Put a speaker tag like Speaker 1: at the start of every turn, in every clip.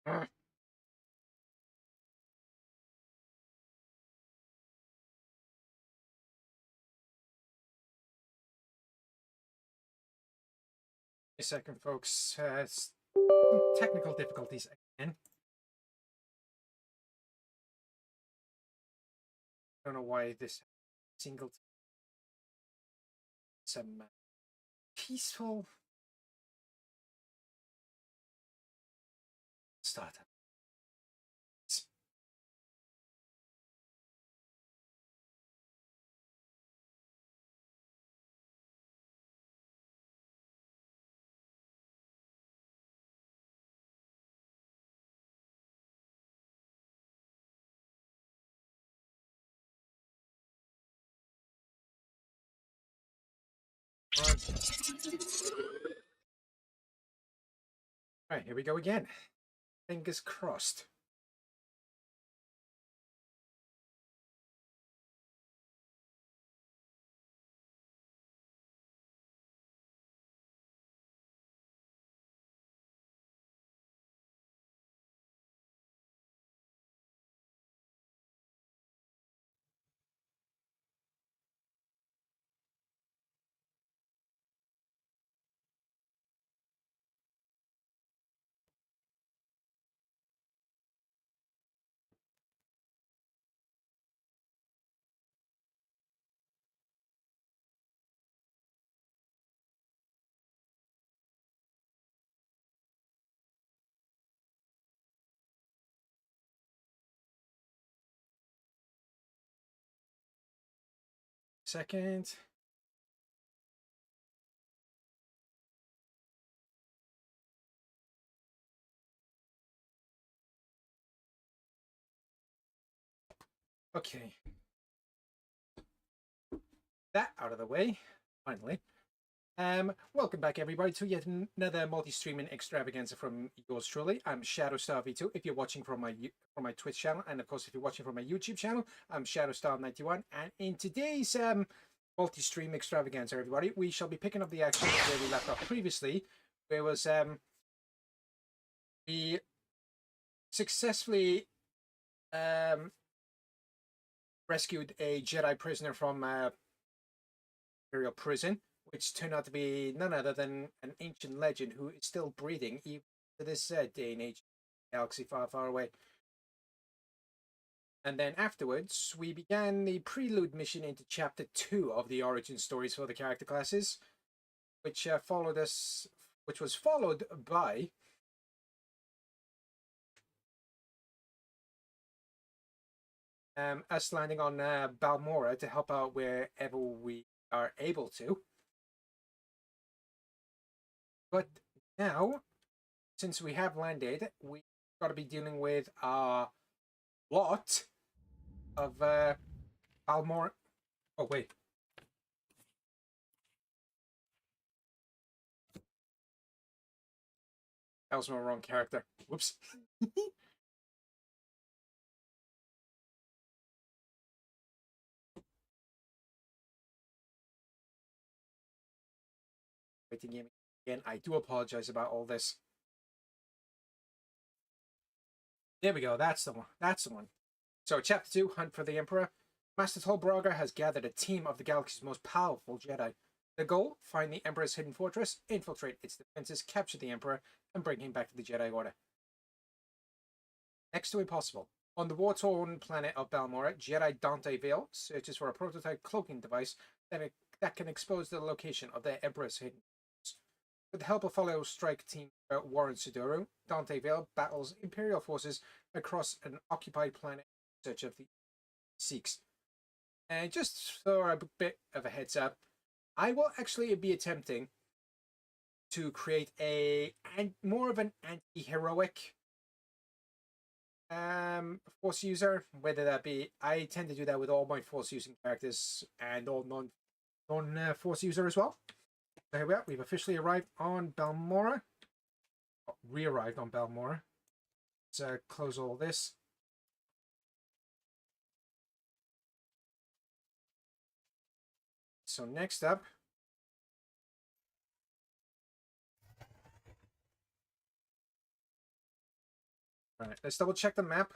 Speaker 1: A second, folks. Technical difficulties again. Don't know why this single some peaceful startup. Right, here we go again. Fingers crossed. Second. Okay. That out of the way, finally. Welcome back, everybody, to yet another multi-streaming extravaganza from yours truly. I'm Shadowstar V2. If you're watching from my Twitch channel, and of course, if you're watching from my YouTube channel, I'm Shadowstar91. And in today's multi-stream extravaganza, everybody, we shall be picking up the action where we left off previously. Where was we successfully rescued a Jedi prisoner from Imperial prison, which turned out to be none other than an ancient legend who is still breathing even to this day and age, galaxy far, far away. And then afterwards, we began the prelude mission into Chapter 2 of the origin stories for the character classes, which was followed by us landing on Balmora to help out wherever we are able to. But now, since we have landed, we got to be dealing with a lot of Balmora. Oh wait, that was my wrong character. Whoops. Waiting game again. I do apologize about all this. There we go. That's the one. That's the one. So, Chapter 2, Hunt for the Emperor. Master Tolbraga has gathered a team of the galaxy's most powerful Jedi. The goal, find the Emperor's hidden fortress, infiltrate its defenses, capture the Emperor, and bring him back to the Jedi Order. Next to impossible. On the war-torn planet of Balmora, Jedi Dante Vale searches for a prototype cloaking device that can expose the location of the Emperor's hidden fortress. With the help of fellow strike team Warren Sudoro, Dante Vale battles Imperial forces across an occupied planet in search of the Sikhs. And just for a bit of a heads up, I will actually be attempting to create more of an anti-heroic force user, whether that be, I tend to do that with all my force using characters and all non force user as well. So here we are. We've officially arrived on Balmora. Re-arrived on Balmora. Let's close all this. So next up, Alright, let's double check the map.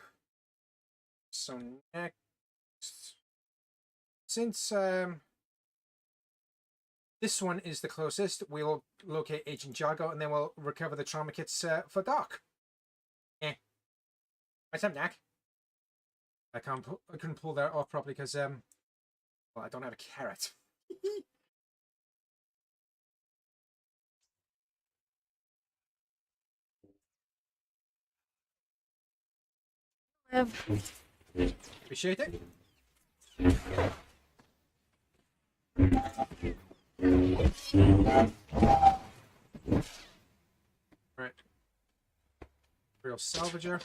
Speaker 1: So next, since this one is the closest, we'll locate Agent Jago and then we'll recover the trauma kits for Doc. What's up, Knack? I couldn't pull that off properly because well, I don't have a carrot. Appreciate it. Right. Real salvager.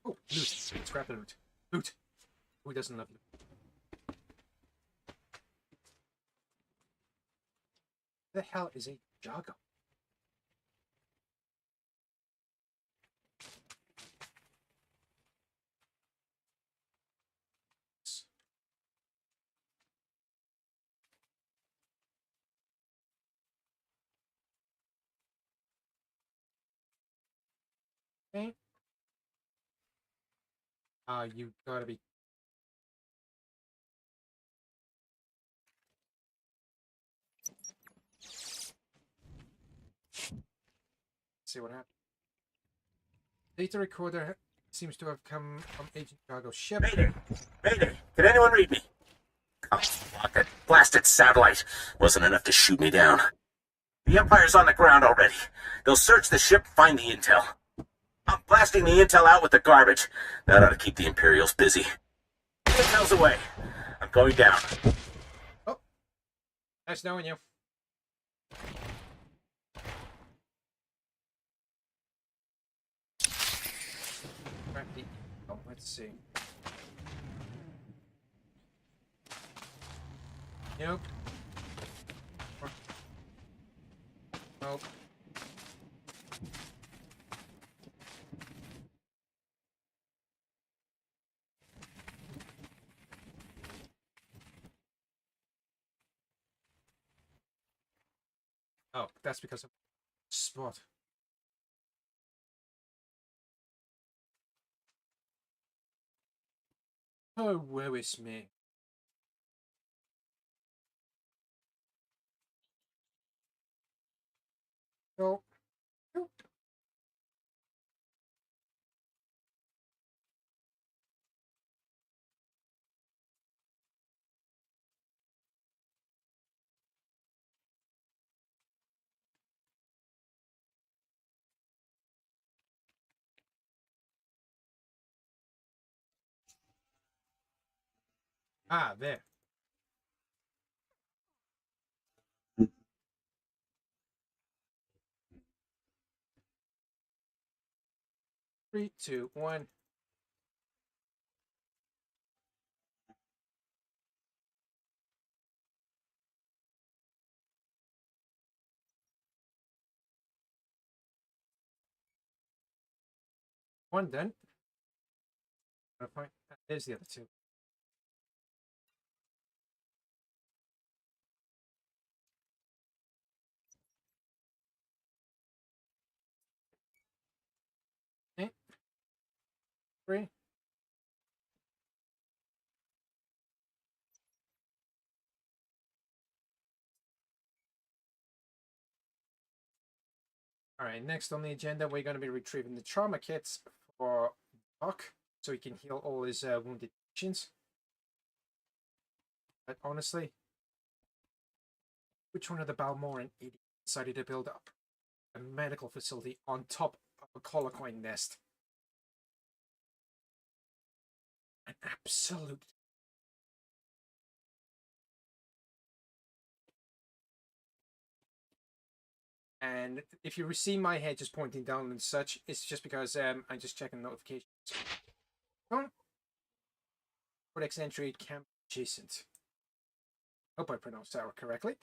Speaker 1: Oh, loot. Scrap the loot. Loot. Who doesn't love loot? The hell is a Jago? Okay. You gotta be. See what happened. Data recorder seems to have come from Agent Jago's ship.
Speaker 2: Mayday! Mayday! Can anyone read me? Oh, fuck, that blasted satellite wasn't enough to shoot me down. The Empire's on the ground already. They'll search the ship, find the intel. I'm blasting the intel out with the garbage. That ought to keep the Imperials busy. The intel's away. I'm going down.
Speaker 1: Oh, nice knowing you. Oh, let's see. Nope. Nope. Oh, that's because of spot. Oh, woe is me. No. Nope. Ah, there. Three, two, one. One done. There's the other two. Okay. Three. All right, next on the agenda, we're going to be retrieving the trauma kits for Doc, so he can heal all his wounded patients. But honestly, which one of the Balmoran idiots decided to build up a medical facility on top of a Colocoin nest? An absolute. And if you see my head just pointing down and such, it's just because I'm just checking notifications. Codex entry camp adjacent. Hope I pronounced that correctly.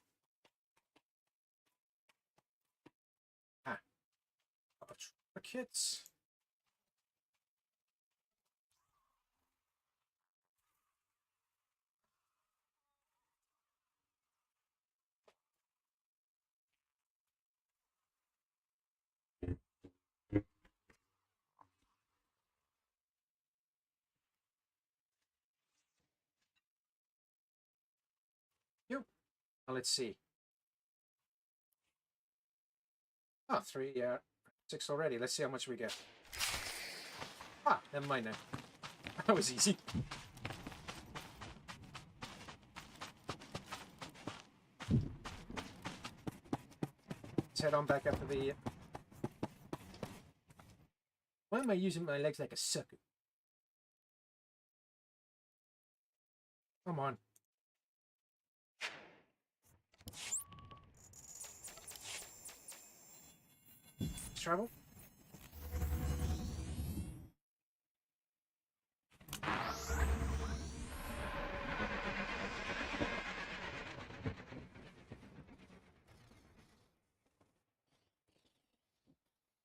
Speaker 1: Ah, kits. Now let's see. Oh, 3, 6 already. Let's see how much we get. Ah, never mind now. That was easy. Let's head on back up to the... Why am I using my legs like a sucker? Come on. Travel?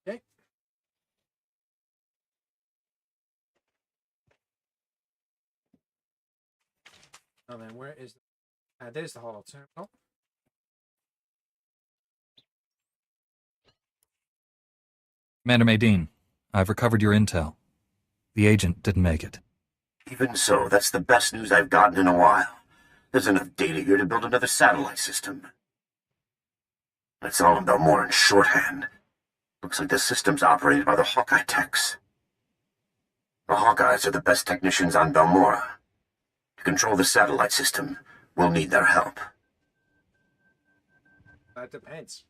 Speaker 1: Okay. Now then, where is the... there's the hollow terminal.
Speaker 3: Commander Maydeen, I've recovered your intel. The agent didn't make it.
Speaker 2: Even so, that's the best news I've gotten in a while. There's enough data here to build another satellite system. That's all in Balmoran shorthand. Looks like the system's operated by the Hawkeye techs. The Hawkeyes are the best technicians on Balmora. To control the satellite system, we'll need their help.
Speaker 1: That depends.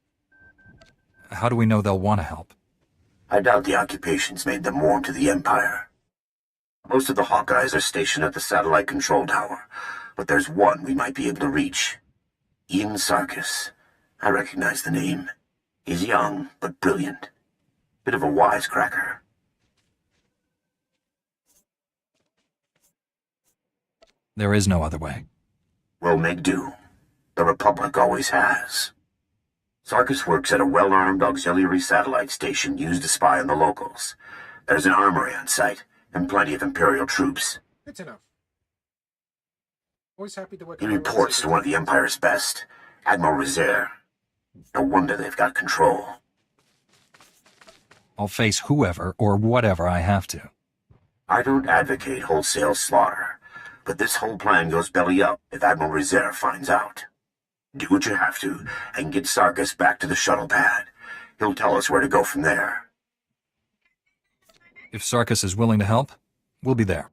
Speaker 3: How do we know they'll want to help?
Speaker 2: I doubt the occupation's made them warm to the Empire. Most of the Hawkeyes are stationed at the satellite control tower, but there's one we might be able to reach. Ian Sarkis. I recognize the name. He's young, but brilliant. Bit of a wisecracker.
Speaker 3: There is no other way.
Speaker 2: We'll make do. The Republic always has. Sarkis works at a well-armed auxiliary satellite station used to spy on the locals. There's an armory on site, and plenty of Imperial troops.
Speaker 1: Good to know. Always happy to work.
Speaker 2: He reports to one of the Empire's best, Admiral Rezair. No wonder they've got control.
Speaker 3: I'll face whoever or whatever I have to.
Speaker 2: I don't advocate wholesale slaughter, but this whole plan goes belly up if Admiral Rezair finds out. Do what you have to, and get Sarkis back to the shuttle pad. He'll tell us where to go from there.
Speaker 3: If Sarkis is willing to help, we'll be there.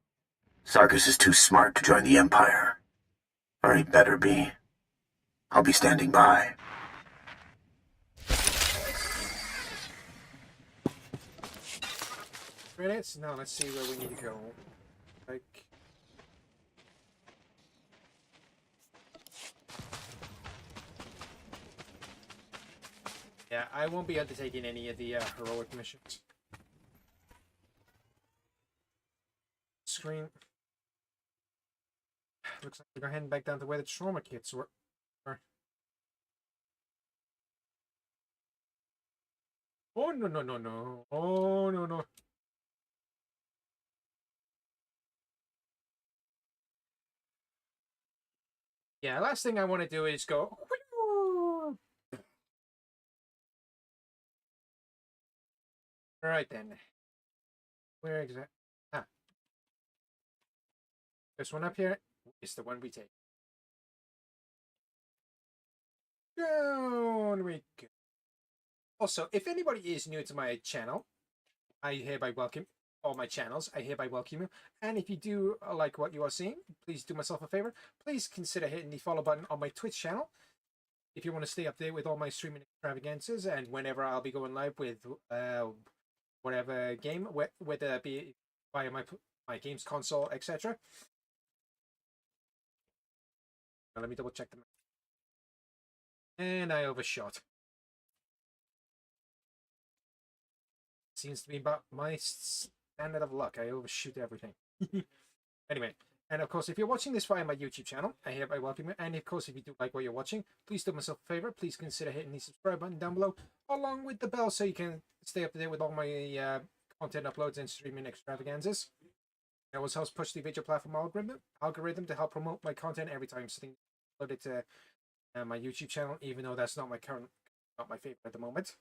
Speaker 2: Sarkis is too smart to join the Empire. Or he better be. I'll be standing by.
Speaker 1: Credits? Now let's see where we need to go. Like... Yeah, I won't be undertaking any of the heroic missions. Screen. Looks like we're heading back down to where the trauma kits were. Oh, no, no, no, no. Oh, no, no. Yeah, last thing I want to do is go... Alright then. Where exactly? Ah. This one up here is the one we take. Down we go. Also, if anybody is new to my channel, I hereby welcome all my channels. I hereby welcome you. And if you do like what you are seeing, please do myself a favor. Please consider hitting the follow button on my Twitch channel. If you want to stay up there with all my streaming extravagances and whenever I'll be going live with whatever game, whether it be via my games console, etc. Let me double check them. And I overshot. Seems to be about my standard of luck. I overshoot everything. Anyway, and of course, if you're watching this via my YouTube channel, I hereby welcome you. And of course, if you do like what you're watching, please do myself a favor. Please consider hitting the subscribe button down below, along with the bell, so you can stay up to date with all my content uploads and streaming extravaganzas. It also helps push the video platform algorithm to help promote my content every time something uploaded to my YouTube channel, even though that's not my favorite at the moment.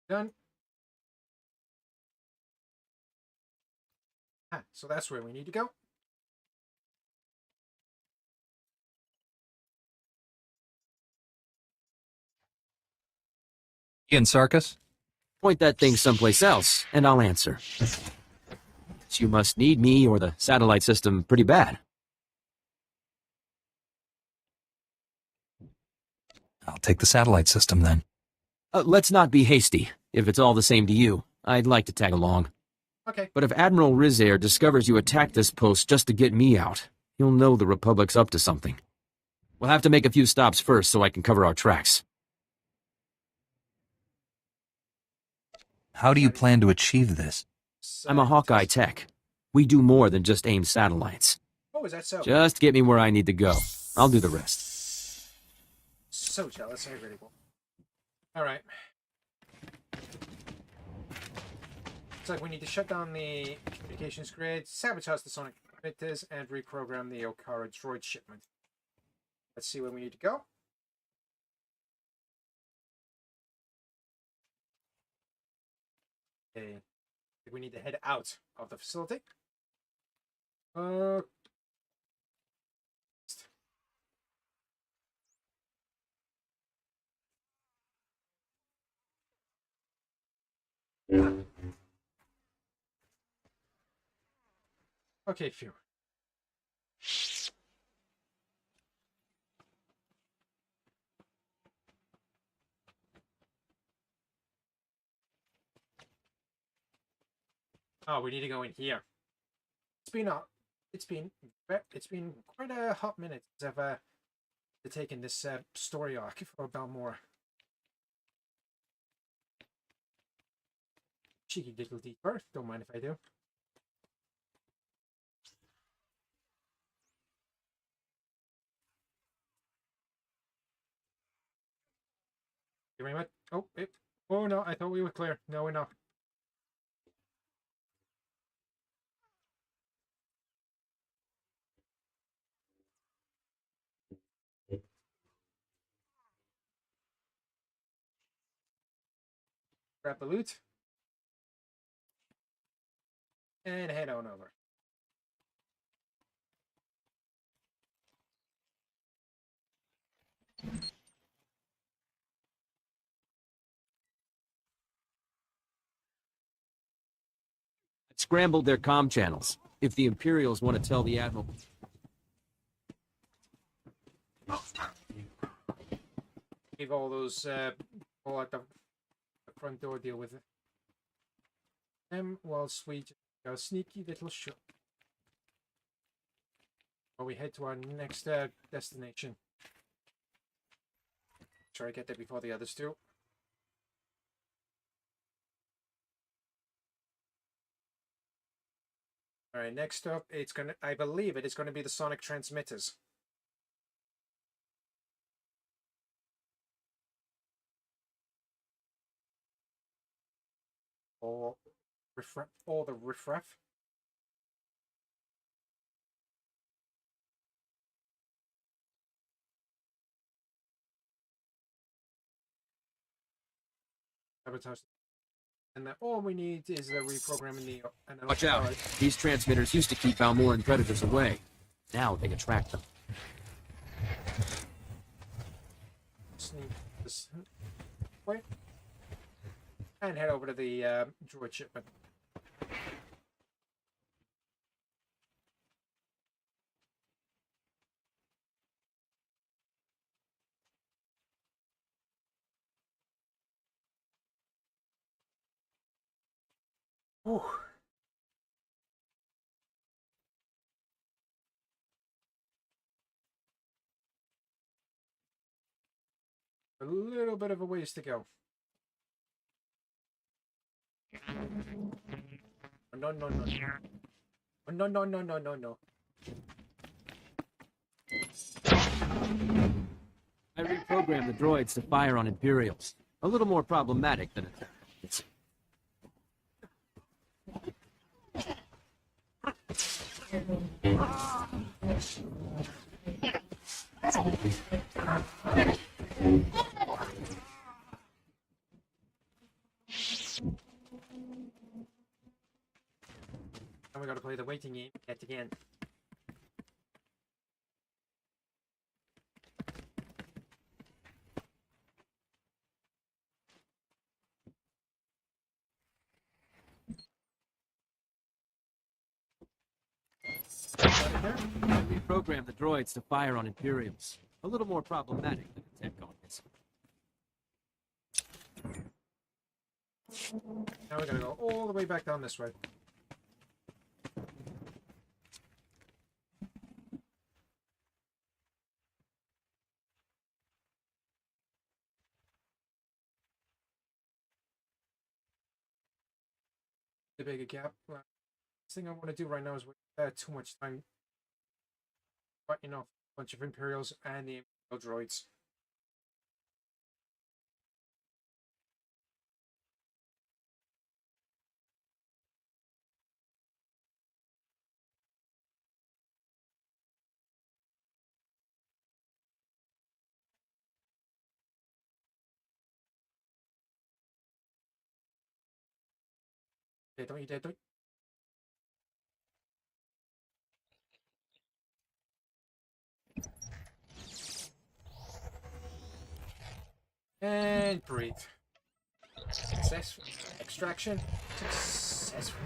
Speaker 1: Done. Ah, so that's where we need to go.
Speaker 3: Ian Sarkis?
Speaker 4: Point that thing someplace else, and I'll answer. You must need me or the satellite system pretty bad.
Speaker 3: I'll take the satellite system then.
Speaker 4: Let's not be hasty. If it's all the same to you, I'd like to tag along.
Speaker 1: Okay.
Speaker 4: But if Admiral Rizair discovers you attacked this post just to get me out, he'll know the Republic's up to something. We'll have to make a few stops first so I can cover our tracks.
Speaker 3: How do you plan to achieve this?
Speaker 4: I'm a Hawkeye tech. We do more than just aim satellites.
Speaker 1: Oh, is that so?
Speaker 4: Just get me where I need to go. I'll do the rest.
Speaker 1: So jealous. I really will. All right. Looks like we need to shut down the communications grid, sabotage the sonic emitters, and reprogram the Okara droid shipment. Let's see where we need to go. Okay. We need to head out of the facility. Okay, phew. Oh, we need to go in here. It's been quite a hot minute since I've taken this story arc for Balmora. Cheeky little detour. Don't mind if I do. You very much. Oh no! I thought we were clear. No, we're not. Grab the loot and head on over.
Speaker 4: Scrambled their comm channels. If the Imperials want to tell the Admiral...
Speaker 1: Leave all those all at the front door, deal with it. Whilst we got a sneaky little shot. While we head to our next destination. Try to get there before the others do. Alright, next up, I believe it is gonna be the sonic transmitters. Or the riffraff. Sabotage. And then all we need is the reprogramming the...
Speaker 4: Watch out. These transmitters used to keep Balmoran predators away. Now they attract them.
Speaker 1: Sneak this way. And head over to the droid shipment. Whew. A little bit of a ways to go. No, no, no, no. No, no, no, no, no, no.
Speaker 4: I reprogrammed the droids to fire on Imperials. A little more problematic than it's...
Speaker 1: gotta play the waiting game yet again.
Speaker 4: Reprogram the droids to fire on Imperials. A little more problematic than a tech on this.
Speaker 1: Now we're gonna go all the way back down this way. The bigger gap. Last thing I want to do right now is waste too much time fighting off a bunch of Imperials and the Imperial droids. Okay, don't you dare, don't. And breathe. Successful. Extraction. Successful.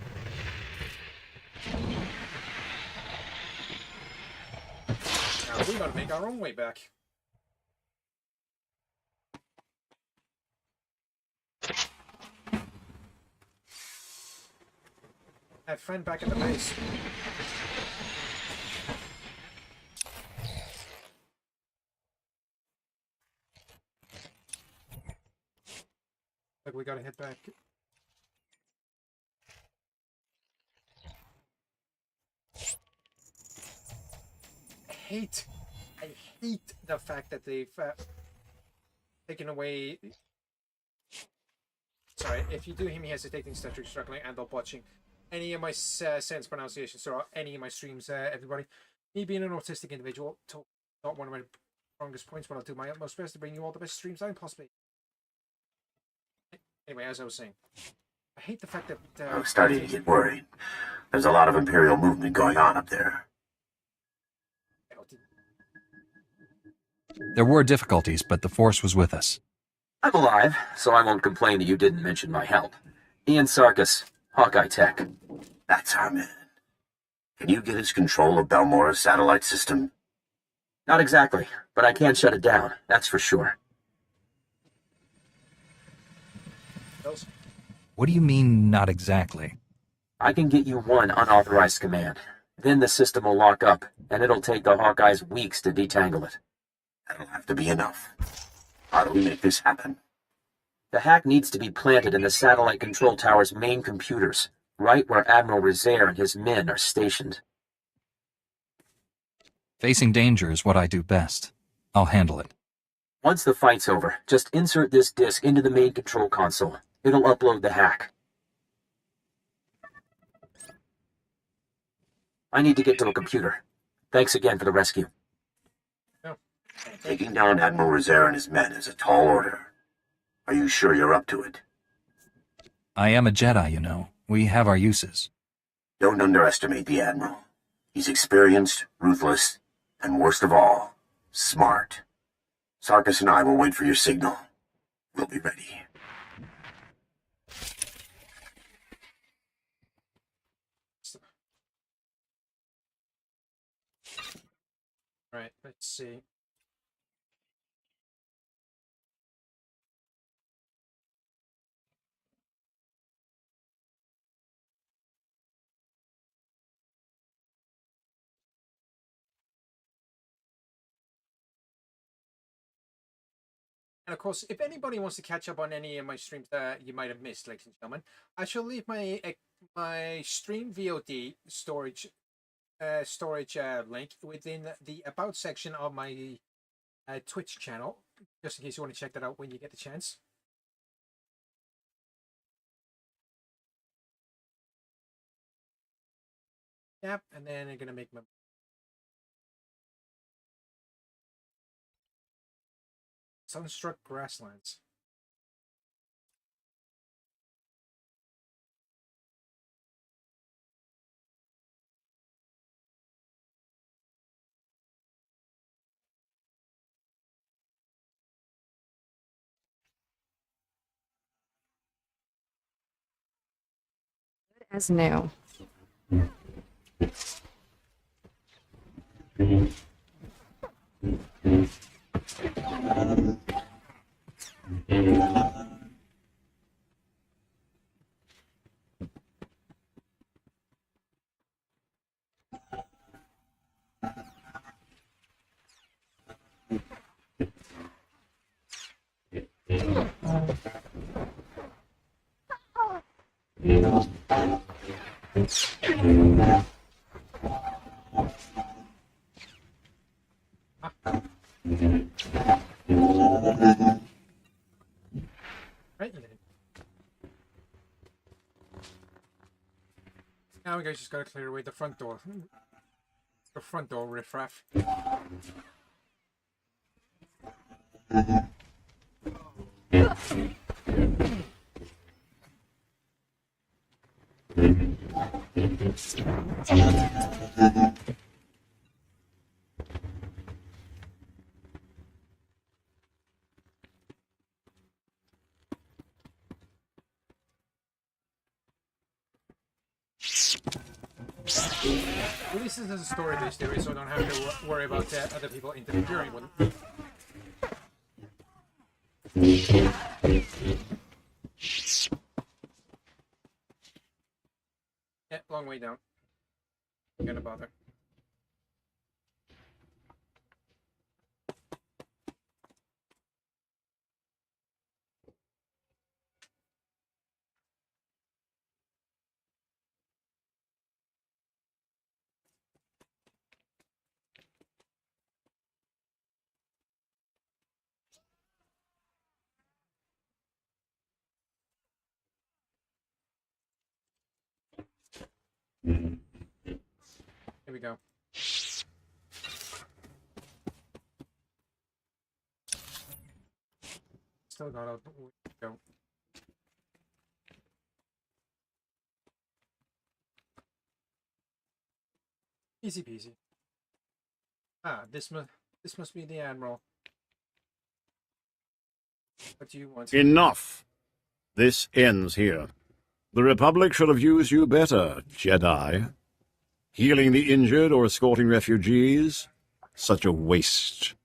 Speaker 1: Now we gotta make our own way back. Have fun back at the base. Like we gotta head back. I hate the fact that they've taken away. Sorry, if you do hear me hesitating, stuttering, struggling, and or botching any of my sentence pronunciations or any of my streams, everybody, me being an autistic individual, not one of my strongest points, but I'll do my utmost best to bring you all the best streams I can possibly. Anyway, as I was saying, I hate the fact that
Speaker 2: I was starting to get worried. There's a lot of Imperial movement going on up there.
Speaker 3: There were difficulties, but the Force was with us.
Speaker 4: I'm alive, so I won't complain that you didn't mention my help. Ian Sarkis, Hawkeye Tech.
Speaker 2: That's our man. Can you get us control of Balmora's satellite system?
Speaker 4: Not exactly, but I can shut it down, that's for sure.
Speaker 3: What do you mean, not exactly?
Speaker 4: I can get you one unauthorized command. Then the system will lock up, and it'll take the Hawkeyes weeks to detangle it.
Speaker 2: That'll have to be enough. How do we make this happen?
Speaker 4: The hack needs to be planted in the satellite control tower's main computers, right where Admiral Rezair and his men are stationed.
Speaker 3: Facing danger is what I do best. I'll handle it.
Speaker 4: Once the fight's over, just insert this disk into the main control console. It'll upload the hack. I need to get to a computer. Thanks again for the rescue.
Speaker 2: Taking down Admiral Rezair and his men is a tall order. Are you sure you're up to it?
Speaker 3: I am a Jedi, you know. We have our uses.
Speaker 2: Don't underestimate the Admiral. He's experienced, ruthless, and worst of all, smart. Sarkis and I will wait for your signal. We'll be ready.
Speaker 1: Right, let's see. And of course, if anybody wants to catch up on any of my streams that you might have missed, ladies and gentlemen, I shall leave my stream VOD storage link within the about section of my Twitch channel, just in case you want to check that out when you get the chance. Yep, and then I'm gonna make my Sunstruck Grasslands.
Speaker 5: As new.
Speaker 1: Right then. Now we just gotta clear away the front door. The front door riffraff. Well, this is a story-based series, so I don't have to worry about other people interfering with it. Yeah, long way down. I'm gonna bother. Here we go. Still got a way to go. Easy peasy. Ah, this must be the Admiral. What do you want?
Speaker 6: Enough. This ends here. The Republic should have used you better, Jedi. Healing the injured or escorting refugees? Such a waste.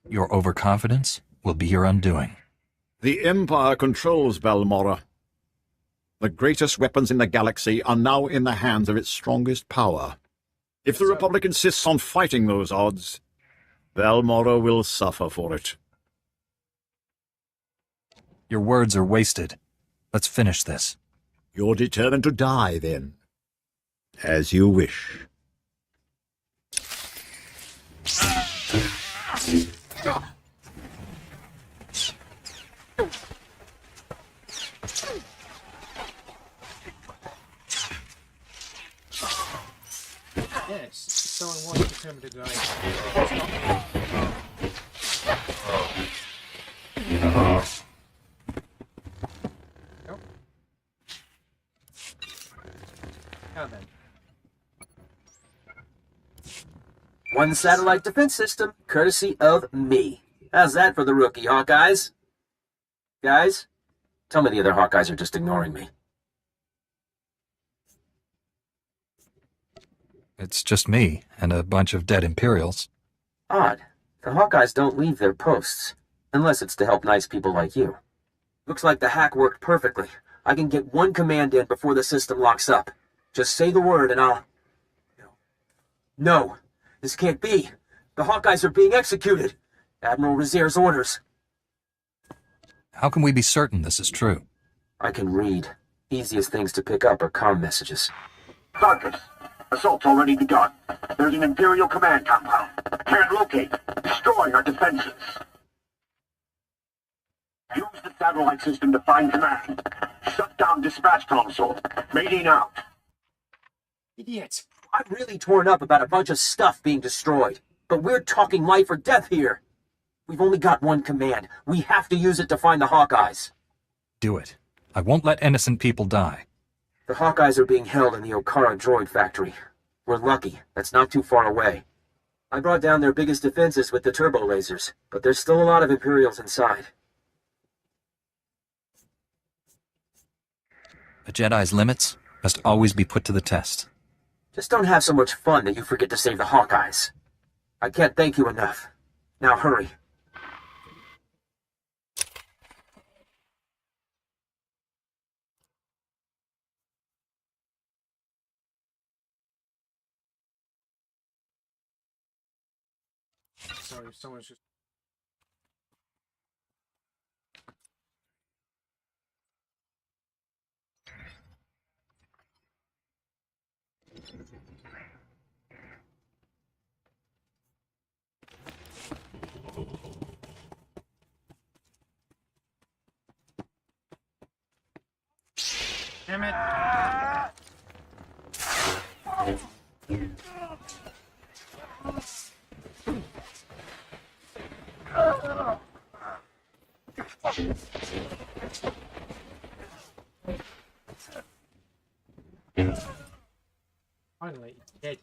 Speaker 3: Your overconfidence will be your undoing.
Speaker 6: The Empire controls Balmorra. The greatest weapons in the galaxy are now in the hands of its strongest power. If the Republic insists on fighting those odds, Balmorra will suffer for it.
Speaker 3: Your words are wasted. Let's finish this.
Speaker 6: You're determined to die, then. As you wish.
Speaker 1: Yes, someone wants determined to die. Nope. Now then.
Speaker 7: One satellite defense system, courtesy of me. How's that for the rookie, Hawkeyes? Guys, tell me the other Hawkeyes are just ignoring me.
Speaker 3: It's just me and a bunch of dead Imperials.
Speaker 7: Odd. The Hawkeyes don't leave their posts, unless it's to help nice people like you. Looks like the hack worked perfectly. I can get one command in before the system locks up. Just say the word and I'll... No, this can't be. The Hawkeyes are being executed. Admiral Razier's orders.
Speaker 3: How can we be certain this is true?
Speaker 7: I can read. Easiest things to pick up are comm messages.
Speaker 2: Sarkis, assault's already begun. There's an Imperial command compound. Can't locate. Destroy our defenses. Use the satellite system to find command. Shut down dispatch console. Mating out.
Speaker 1: Idiot!
Speaker 7: I'm really torn up about a bunch of stuff being destroyed. But we're talking life or death here. We've only got one command. We have to use it to find the Hawkeyes.
Speaker 3: Do it. I won't let innocent people die.
Speaker 7: The Hawkeyes are being held in the Okara droid factory. We're lucky. That's not too far away. I brought down their biggest defenses with the turbo lasers, but there's still a lot of Imperials inside.
Speaker 3: A Jedi's limits must always be put to the test.
Speaker 7: Just don't have so much fun that you forget to save the Hawkeyes. I can't thank you enough. Now hurry.
Speaker 1: Sorry, someone's just. Damn it! Finally, dead.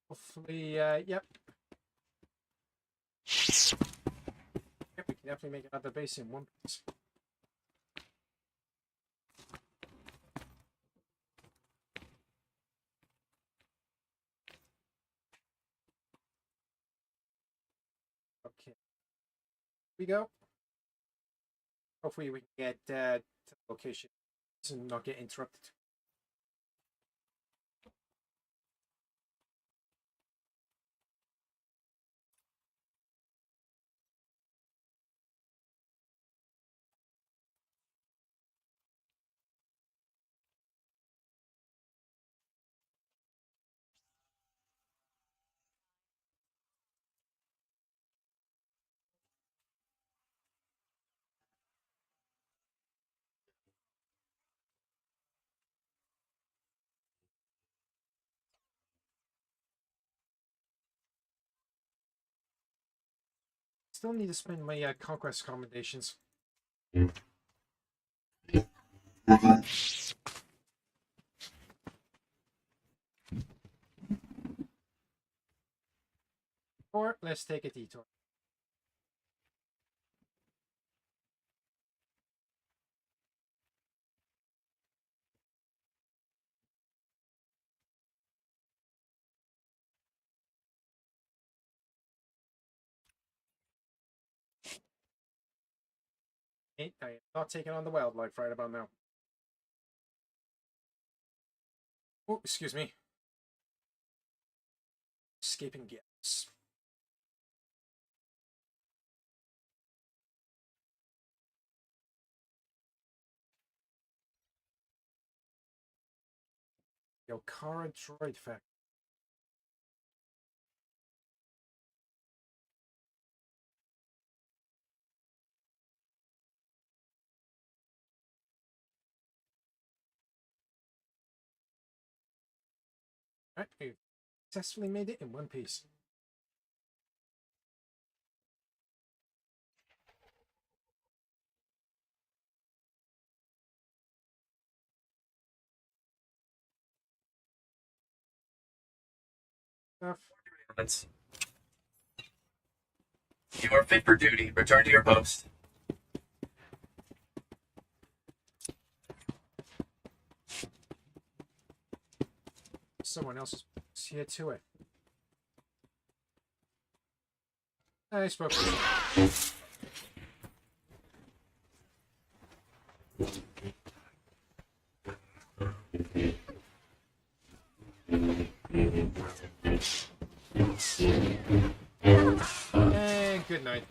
Speaker 1: Hopefully, yep. Yep, we can definitely make another base in one piece. Okay. Here we go. Hopefully we can get to the location and not get interrupted. Still need to spend my conquest accommodations. Or let's take a detour. I am not taking on the wildlife right about now. Oh, excuse me. Escaping gas. Yokara Droid Factory. Alright, we've successfully made it in one piece. Stuff.
Speaker 5: You are fit for duty. Return to your post.
Speaker 1: Someone else is here to it. I spoke to you. And good night.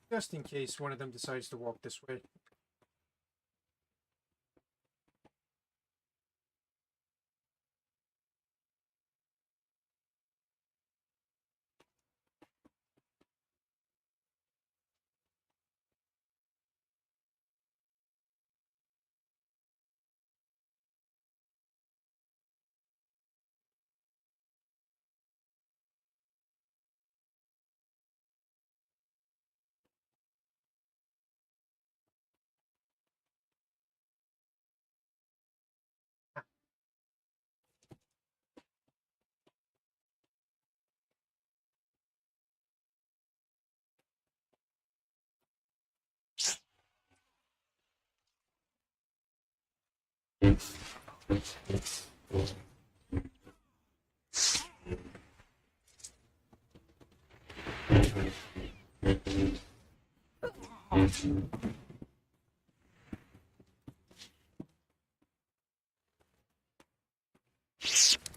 Speaker 1: Just in case one of them decides to walk this way.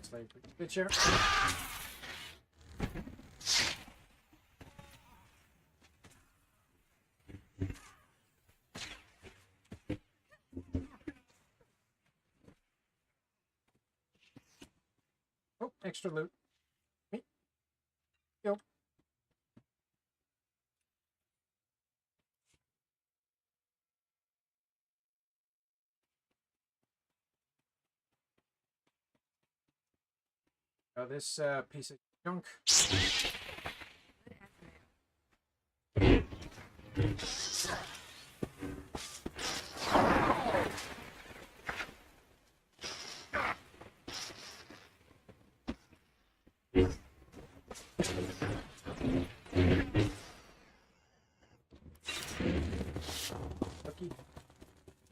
Speaker 1: Slave picture. Oh, extra loot. Me. Yo. This piece of junk. Lucky.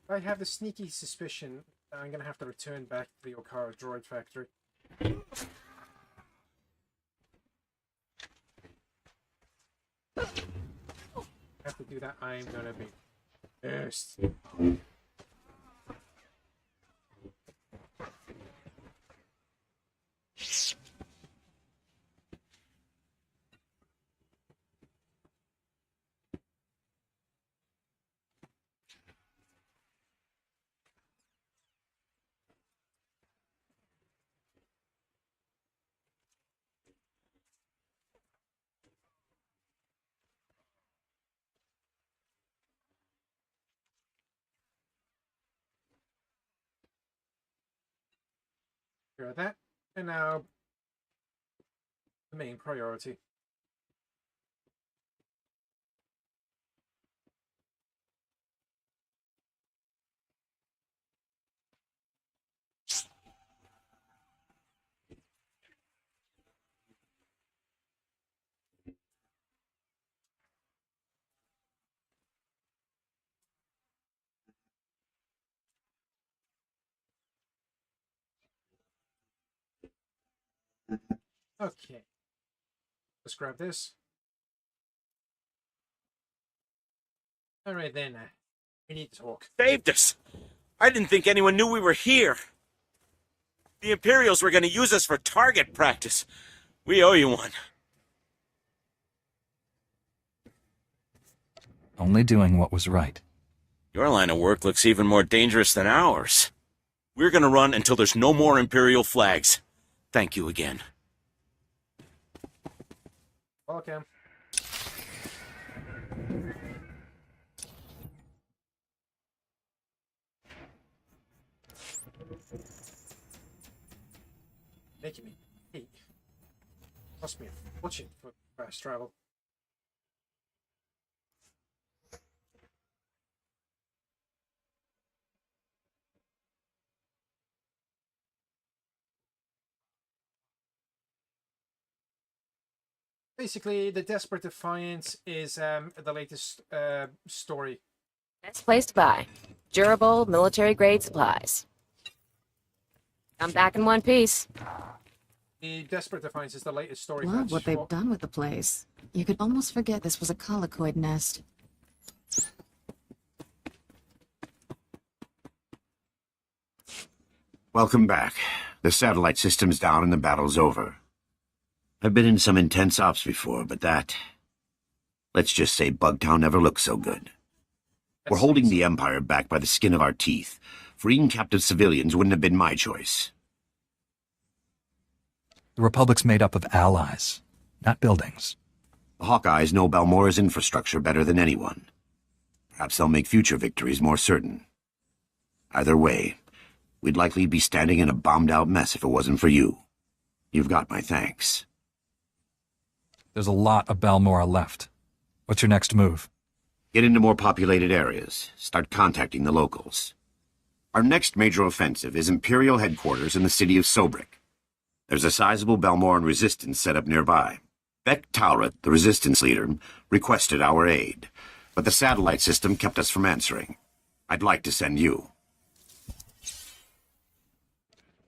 Speaker 1: I have the sneaky suspicion that I'm gonna have to return back to the Okara droid factory. Have to do that, I'm gonna be pissed. Here that, and now the main priority. Okay. Let's grab this. Alright then, we need to talk.
Speaker 2: Saved us. I didn't think anyone knew we were here. The Imperials were going to use us for target practice. We owe you one.
Speaker 3: Only doing what was right.
Speaker 2: Your line of work looks even more dangerous than ours. We're going to run until there's no more Imperial flags. Thank you again.
Speaker 1: Welcome. Making me hate. Cost me a fortune for fast travel. Basically, the Desperate Defiance is the latest story.
Speaker 8: Best place to buy. Durable, military-grade supplies. I'm back in one piece.
Speaker 1: The Desperate Defiance is the latest story.
Speaker 9: Love what they've done with the place. You could almost forget this was a colicoid nest.
Speaker 10: Welcome back. The satellite system's down and the battle's over. I've been in some intense ops before, but that... let's just say Bugtown never looked so good. We're holding the Empire back by the skin of our teeth. Freeing captive civilians wouldn't have been my choice.
Speaker 3: The Republic's made up of allies, not buildings.
Speaker 10: The Hawkeyes know Balmora's infrastructure better than anyone. Perhaps they'll make future victories more certain. Either way, we'd likely be standing in a bombed-out mess if it wasn't for you. You've got my thanks.
Speaker 3: There's a lot of Balmora left. What's your next move?
Speaker 10: Get into more populated areas. Start contacting the locals. Our next major offensive is Imperial headquarters in the city of Sobrik. There's a sizable Balmoran resistance set up nearby. Beck Talrot, the resistance leader, requested our aid, but the satellite system kept us from answering. I'd like to send you.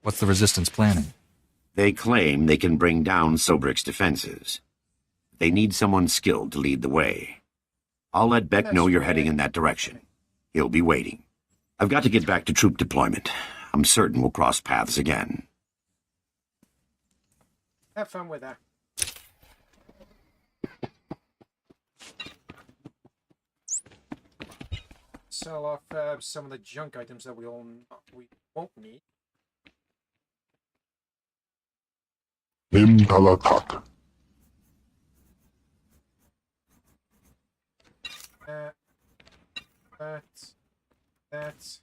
Speaker 3: What's the Resistance planning?
Speaker 10: They claim they can bring down Sobrik's defenses. They need someone skilled to lead the way. I'll let Beck know you're heading in that direction. He'll be waiting. I've got to get back to troop deployment. I'm certain we'll cross paths again.
Speaker 1: Have fun with that. Sell off some of the junk items that we won't need.
Speaker 11: Impalatak.
Speaker 1: That.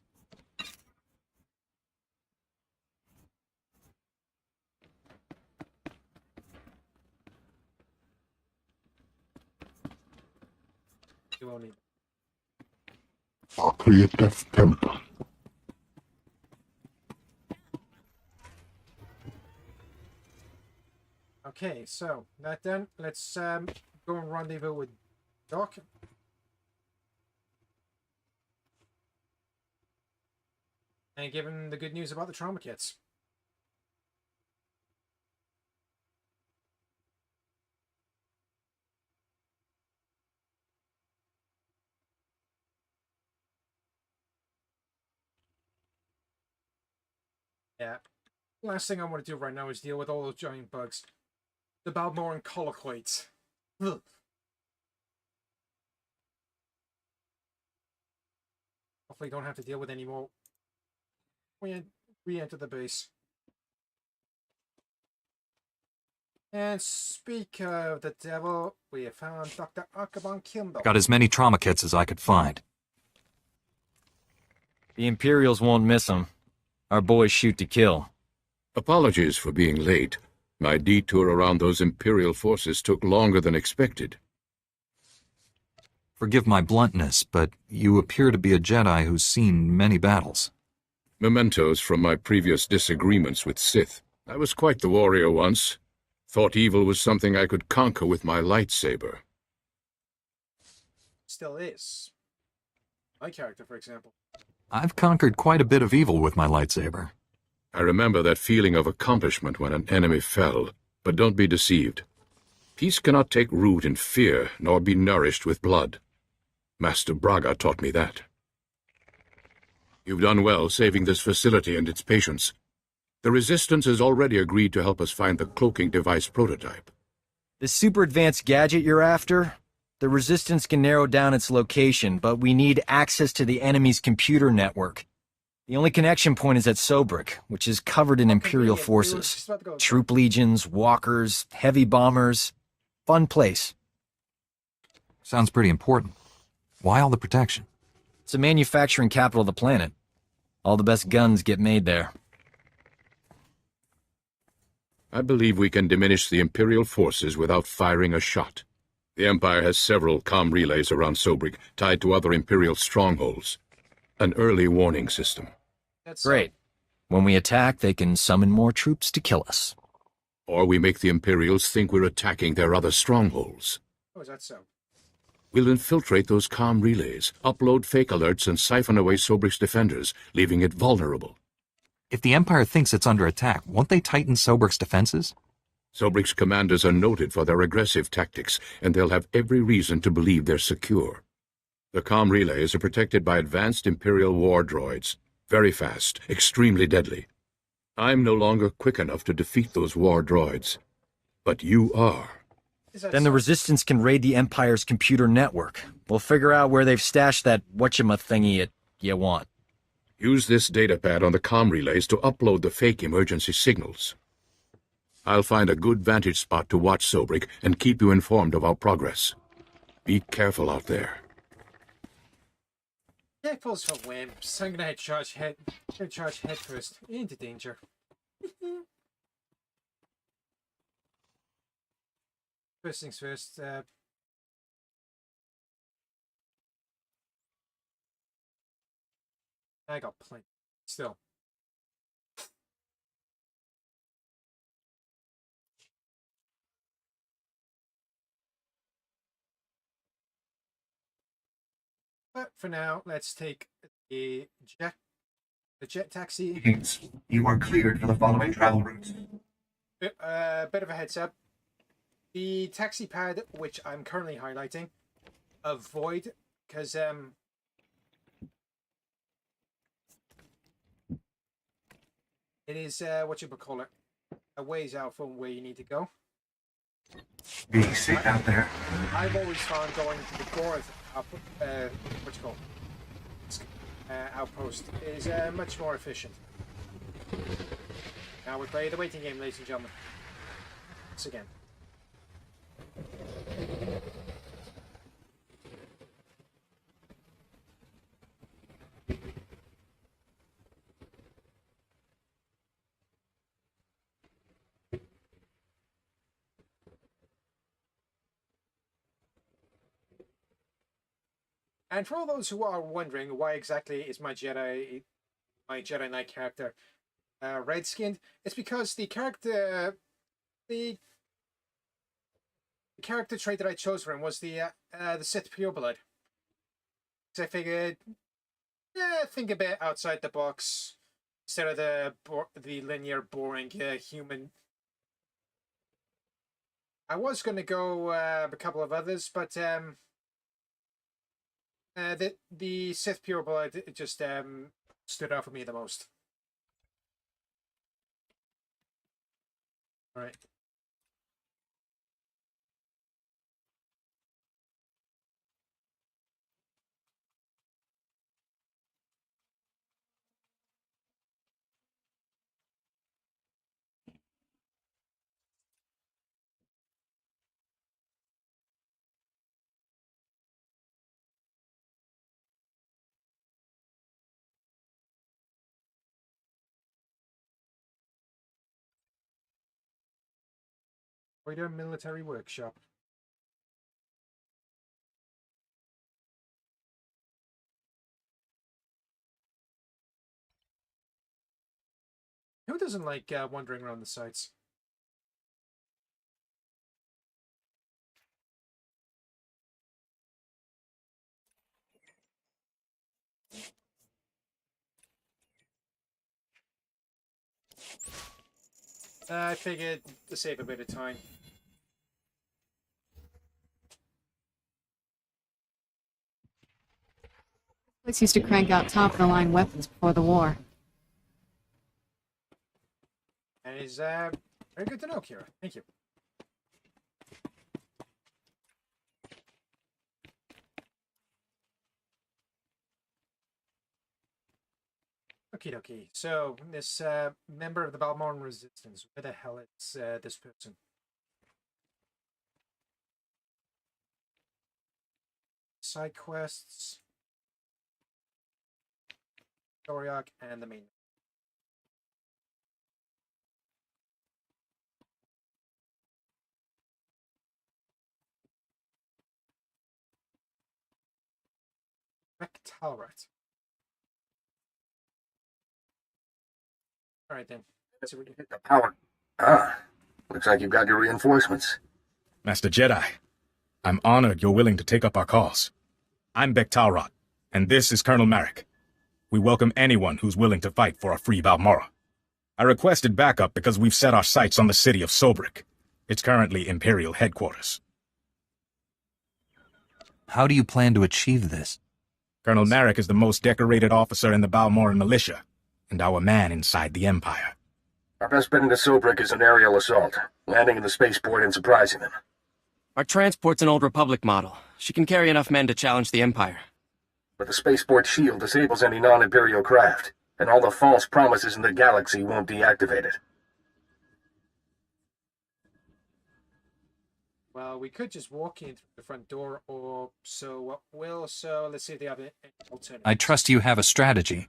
Speaker 1: You won't need.
Speaker 11: Creative temple.
Speaker 1: Okay, so that done. Let's go and rendezvous with Doc. And give him the good news about the trauma kits. Yeah. Last thing I want to do right now is deal with all those giant bugs. The Balmoran colloquids. Ugh. Hopefully don't have to deal with any more. We enter the base. And speak of the devil, we have found Dr. Akaban Kimball.
Speaker 3: Got as many trauma kits as I could find.
Speaker 4: The Imperials won't miss them. Our boys shoot to kill.
Speaker 11: Apologies for being late. My detour around those Imperial forces took longer than expected.
Speaker 3: Forgive my bluntness, but you appear to be a Jedi who's seen many battles.
Speaker 11: Mementos from my previous disagreements with Sith. I was quite the warrior once. Thought evil was something I could conquer with my lightsaber.
Speaker 1: Still is. My character, for example.
Speaker 3: I've conquered quite a bit of evil with my lightsaber.
Speaker 11: I remember that feeling of accomplishment when an enemy fell, but don't be deceived. Peace cannot take root in fear, nor be nourished with blood. Master Braga taught me that. You've done well saving this facility and its patients. The Resistance has already agreed to help us find the cloaking device prototype.
Speaker 12: The super advanced gadget you're after? The Resistance can narrow down its location, but we need access to the enemy's computer network. The only connection point is at Sobrik, which is covered in Imperial forces. Troop legions, walkers, heavy bombers. Fun place.
Speaker 3: Sounds pretty important. Why all the protection?
Speaker 12: It's a manufacturing capital of the planet. All the best guns get made there.
Speaker 11: I believe we can diminish the Imperial forces without firing a shot. The Empire has several comm relays around Sobrik, tied to other Imperial strongholds. An early warning system.
Speaker 1: That's
Speaker 12: Great. When we attack, they can summon more troops to kill us.
Speaker 11: Or we make the Imperials think we're attacking their other strongholds.
Speaker 1: Oh, is that so?
Speaker 11: We'll infiltrate those comm relays, upload fake alerts, and siphon away Sobrik's defenders, leaving it vulnerable.
Speaker 3: If the Empire thinks it's under attack, won't they tighten Sobrik's defenses?
Speaker 11: Sobrik's commanders are noted for their aggressive tactics, and they'll have every reason to believe they're secure. The comm relays are protected by advanced Imperial war droids. Very fast, extremely deadly. I'm no longer quick enough to defeat those war droids. But you are.
Speaker 12: Then the Resistance can raid the Empire's computer network. We'll figure out where they've stashed that whatchamacthingy you want.
Speaker 11: Use this datapad on the comm relays to upload the fake emergency signals. I'll find a good vantage spot to watch Sobrik and keep you informed of our progress. Be careful out there.
Speaker 1: Careful's for wimps. I'm gonna charge head first into danger. First things first. I got plenty. Still. But for now, let's take a The jet taxi.
Speaker 10: Greetings. You are cleared for the following travel routes.
Speaker 1: Bit of a heads up. The taxi pad, which I'm currently highlighting, avoid, because it is what you would call it, a ways out from where you need to go.
Speaker 10: Be safe out there.
Speaker 1: I've always found going to the Gorth outpost is much more efficient. Now we play the waiting game, ladies and gentlemen. Once again. And for all those who are wondering why exactly is my Jedi Knight character red-skinned, it's because the character trait that I chose for him was the Sith pureblood. So I figured, think a bit outside the box instead of the linear, boring human. I was going to go a couple of others, but the Sith pureblood just stood out for me the most. All right. Order military workshop. Who doesn't like wandering around the sites? I figured to save a bit of time.
Speaker 9: Police used to crank out top-of-the-line weapons before the war.
Speaker 1: And it's very good to know, Kira. Thank you. Okie dokie. So, this member of the Balmoran Resistance, where the hell is this person? Side quests. Story arc and the main. Talrat. Alright then. Let's see what we do.
Speaker 13: The power. Ah, looks like you've got your reinforcements.
Speaker 14: Master Jedi, I'm honored you're willing to take up our cause. I'm Bek-Talrot, and this is Colonel Marek. We welcome anyone who's willing to fight for a free Balmorra. I requested backup because we've set our sights on the city of Sobrik. It's currently Imperial headquarters.
Speaker 3: How do you plan to achieve this?
Speaker 14: Colonel Marek is the most decorated officer in the Balmorran militia, and our man inside the Empire.
Speaker 13: Our best bet into Sobrik is an aerial assault, landing in the spaceport and surprising them.
Speaker 7: Our transport's an old Republic model. She can carry enough men to challenge the Empire.
Speaker 13: But the spaceport shield disables any non-Imperial craft, and all the false promises in the galaxy won't deactivate it.
Speaker 1: Well, we could just walk in through the front door, or so let's see if they have an alternative.
Speaker 3: I trust you have a strategy.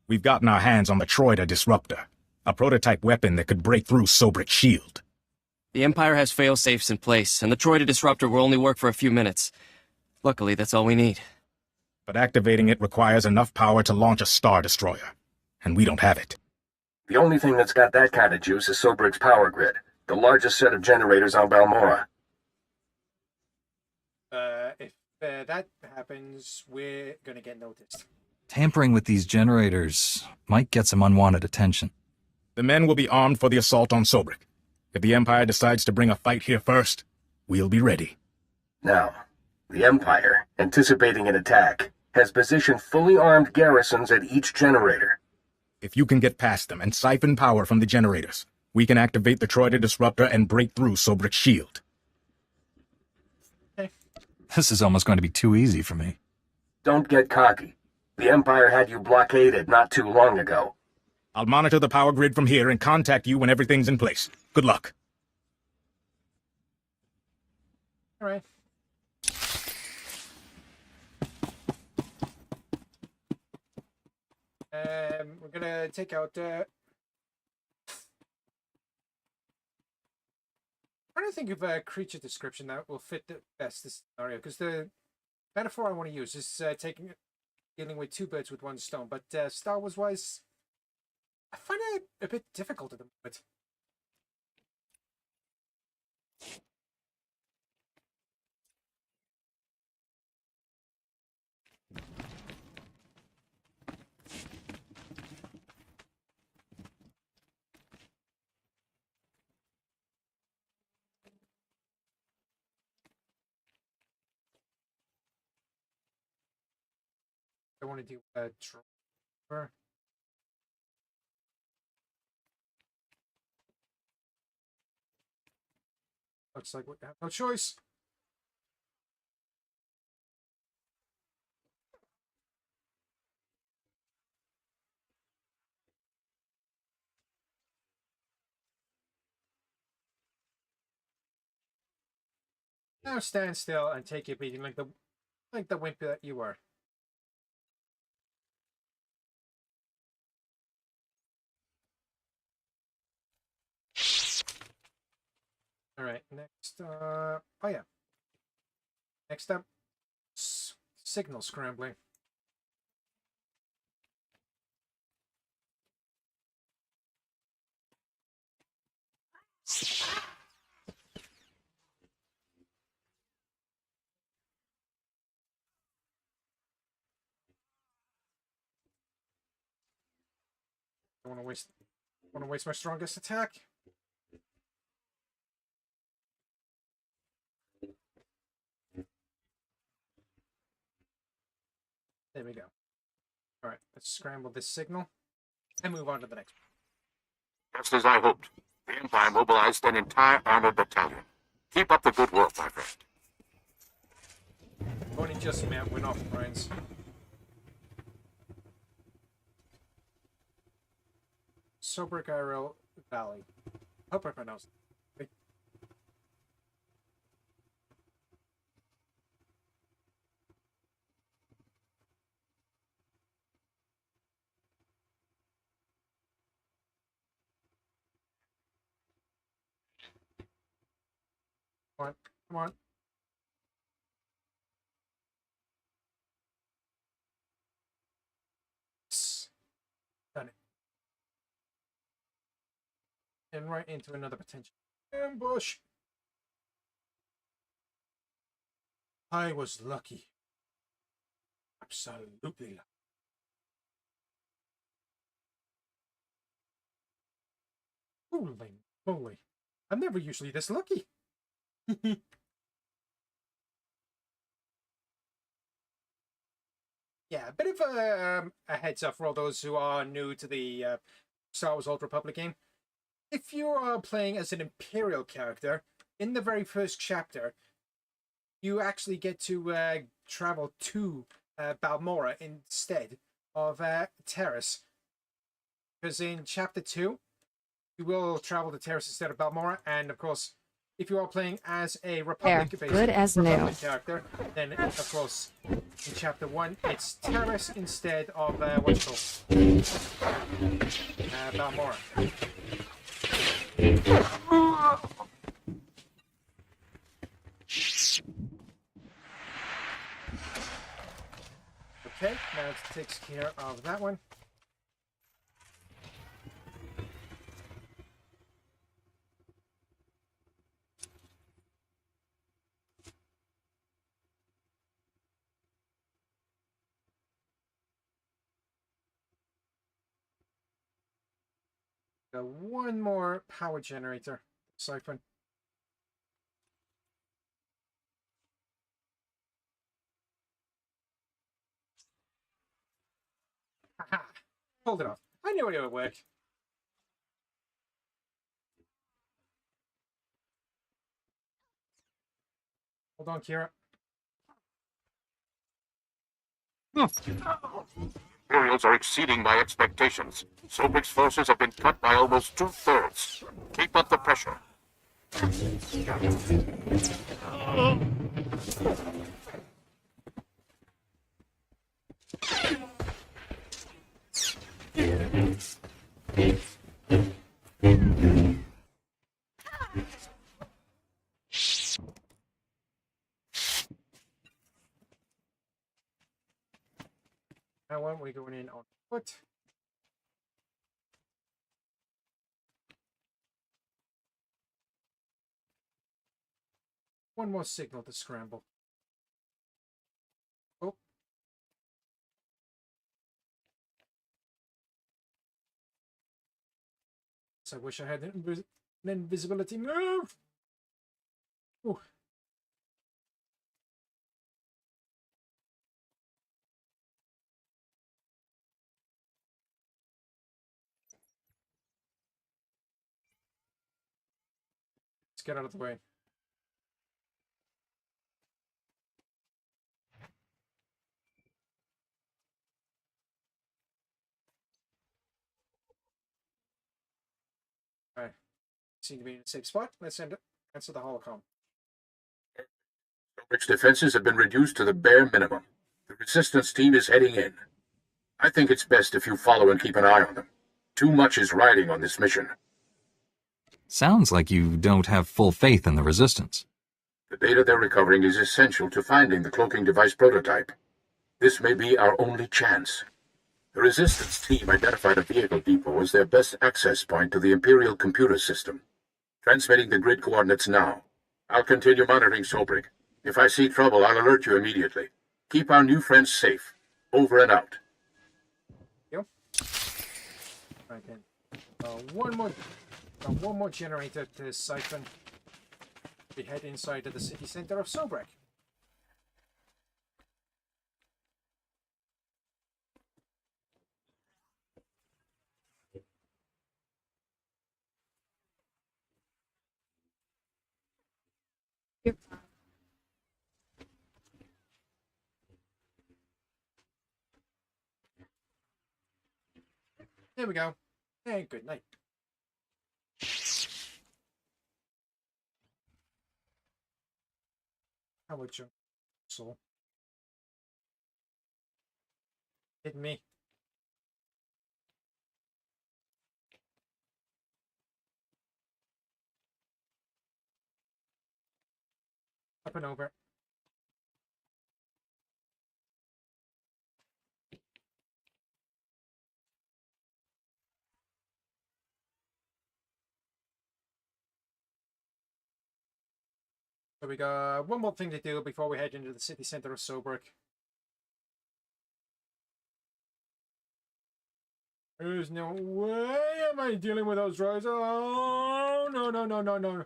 Speaker 14: We've gotten our hands on the Troida Disruptor, a prototype weapon that could break through Sobrik's shield.
Speaker 7: The Empire has fail-safes in place, and the Troida Disruptor will only work for a few minutes. Luckily, that's all we need.
Speaker 14: But activating it requires enough power to launch a Star Destroyer, and we don't have it.
Speaker 13: The only thing that's got that kind of juice is Sobrik's power grid, the largest set of generators on Balmorra.
Speaker 1: If that happens, we're gonna get noticed.
Speaker 3: Tampering with these generators might get some unwanted attention.
Speaker 14: The men will be armed for the assault on Sobrik. If the Empire decides to bring a fight here first, we'll be ready.
Speaker 13: Now, the Empire, anticipating an attack, has positioned fully armed garrisons at each generator.
Speaker 14: If you can get past them and siphon power from the generators, we can activate the Troida Disruptor and break through Sobrik's shield.
Speaker 3: This is almost going to be too easy for me.
Speaker 13: Don't get cocky. The Empire had you blockaded not too long ago.
Speaker 14: I'll monitor the power grid from here and contact you when everything's in place. Good luck.
Speaker 1: All right. We're gonna take out. I don't think of a creature description that will fit the best this scenario, because the metaphor I want to use is dealing with two birds with one stone. But Star Wars wise, I find it a bit difficult at the moment. I want to do a drawer. Looks like we have no choice. Now stand still and take your beating like the wimp that you are. All right, next, oh yeah. Next up, signal scrambling. Don't want to waste my strongest attack. There we go. All right, let's scramble this signal and move on to the next one.
Speaker 10: Just as I hoped, the Empire mobilized an entire armored battalion. Keep up the good work, my friend.
Speaker 1: Only just went off, Brian's. Sobrik Iril Valley. Hope I pronounced it. Okay. Come on, come on. Done it. And right into another potential ambush. I was lucky. Absolutely lucky. Holy moly. I'm never usually this lucky. Yeah, a bit of a heads up for all those who are new to the Star Wars Old Republic game. If you are playing as an Imperial character, in the very first chapter, you actually get to travel to Balmorra instead of Terrace. Because in Chapter 2, you will travel to Terrace instead of Balmorra, and of course, if you are playing as a Republic-based
Speaker 9: good as new.
Speaker 1: character, then of course in Chapter 1 it's Terrace instead of Balmorra. Okay, now it takes care of that one. One more power generator. Siphon. Haha! Pulled it off. I knew it would work. Hold on, Kira.
Speaker 11: Imperials are exceeding my expectations. Sobrik's forces have been cut by almost 2/3. Keep up the pressure.
Speaker 1: Now when we're going in on foot. One more signal to scramble. Oh. So I wish I had an invisibility move. Ooh. Let's get out of the way. Alright. Seem to be in a safe spot. Let's answer the holocom.
Speaker 11: Sobrik's defenses have been reduced to the bare minimum. The resistance team is heading in. I think it's best if you follow and keep an eye on them. Too much is riding on this mission.
Speaker 3: Sounds like you don't have full faith in the Resistance.
Speaker 11: The data they're recovering is essential to finding the cloaking device prototype. This may be our only chance. The Resistance team identified a vehicle depot as their best access point to the Imperial computer system. Transmitting the grid coordinates now. I'll continue monitoring Sobrik. If I see trouble, I'll alert you immediately. Keep our new friends safe. Over and out.
Speaker 1: Yep. Right then. One more generator to siphon. We head inside of the city center of Sobrik. There we go. And good night. How would you? So. Hit me. Up and over. So we got one more thing to do before we head into the city center of Sobrik. There's no way am I dealing with those droids. Oh, no, no, no, no, no.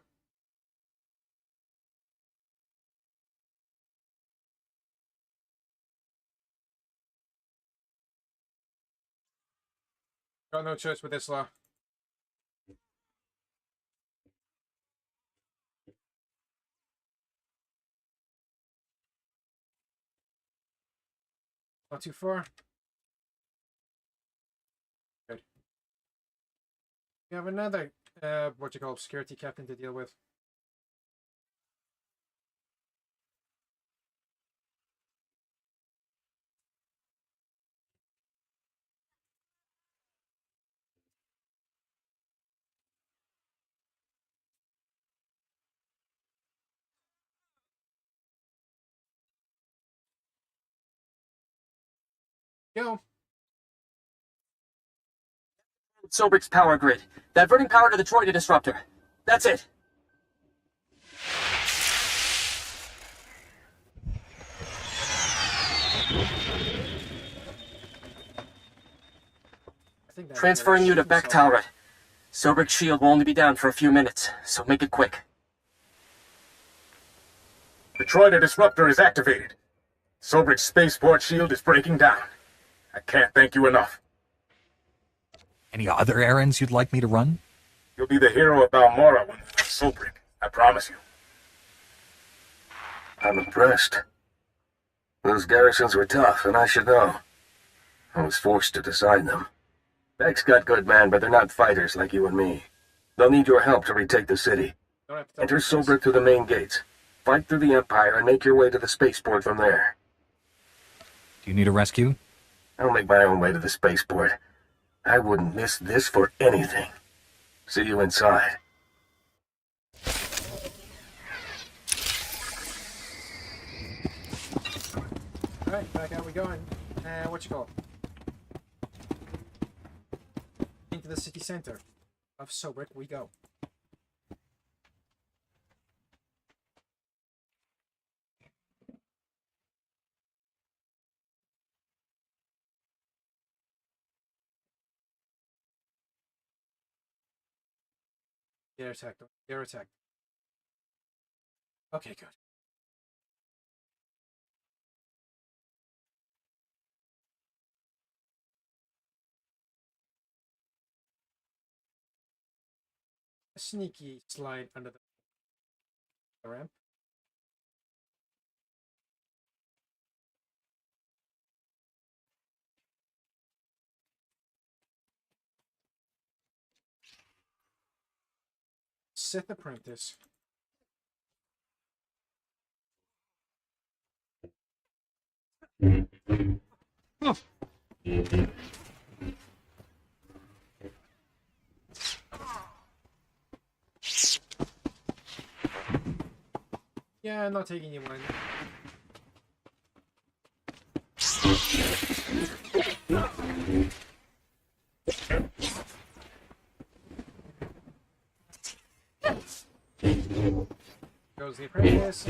Speaker 1: Got no choice with this law. Not too far. Good. We have another, what you call security captain to deal with. Go.
Speaker 7: Sobrik's power grid. Diverting power to the Troida disruptor. That's it.
Speaker 1: I think
Speaker 7: Transferring you to Bek Talrot. Sobrick's shield will only be down for a few minutes, so make it quick.
Speaker 13: The Troida disruptor is activated. Sobrick's spaceport shield is breaking down. I can't thank you enough.
Speaker 3: Any other errands you'd like me to run?
Speaker 13: You'll be the hero of Balmora when we leave Sobrick. I promise you. I'm impressed. Those garrisons were tough, and I should know. I was forced to design them. Beck's got good men, but they're not fighters like you and me. They'll need your help to retake the city. Enter Sobrick through the main gates. Fight through the Empire and make your way to the spaceport from there.
Speaker 3: Do you need a rescue?
Speaker 13: I'll make my own way to the spaceport. I wouldn't miss this for anything. See you inside.
Speaker 1: Alright, back out we going. What you call? Into the city center of Sobrick we go. They're attacked. They're attacked. Okay, good. A sneaky slide under the ramp. Sith Apprentice. Oh. Yeah, I'm not taking you one. Goes the apprentice.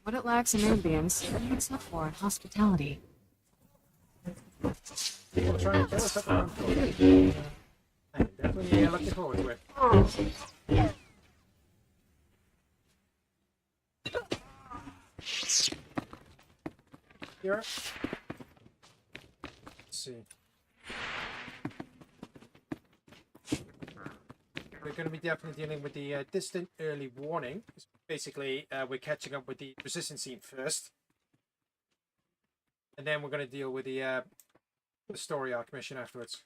Speaker 9: What it lacks in ambience, it makes up for in hospitality.
Speaker 1: People trying to kill us up around. I'm definitely looking forward to it. Here. Let's see. We're going to be definitely dealing with the distant early warning. Basically, we're catching up with the resistance scene first. And then we're going to deal with the story arc mission afterwards.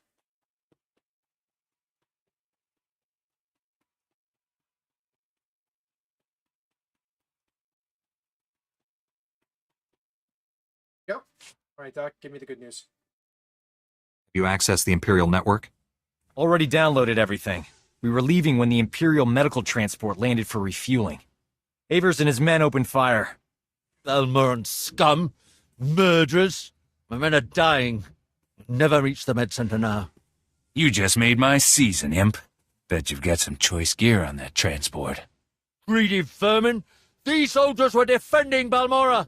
Speaker 1: Go. All right, Doc, give me the good news.
Speaker 3: You access the Imperial network?
Speaker 12: Already downloaded everything. We were leaving when the Imperial medical transport landed for refueling. Avers and his men opened fire.
Speaker 15: Balmoran scum! Murderers! My men are dying. Never reach the med center now.
Speaker 16: You just made my season, Imp. Bet you've got some choice gear on that transport.
Speaker 15: Greedy vermin! These soldiers were defending Balmora!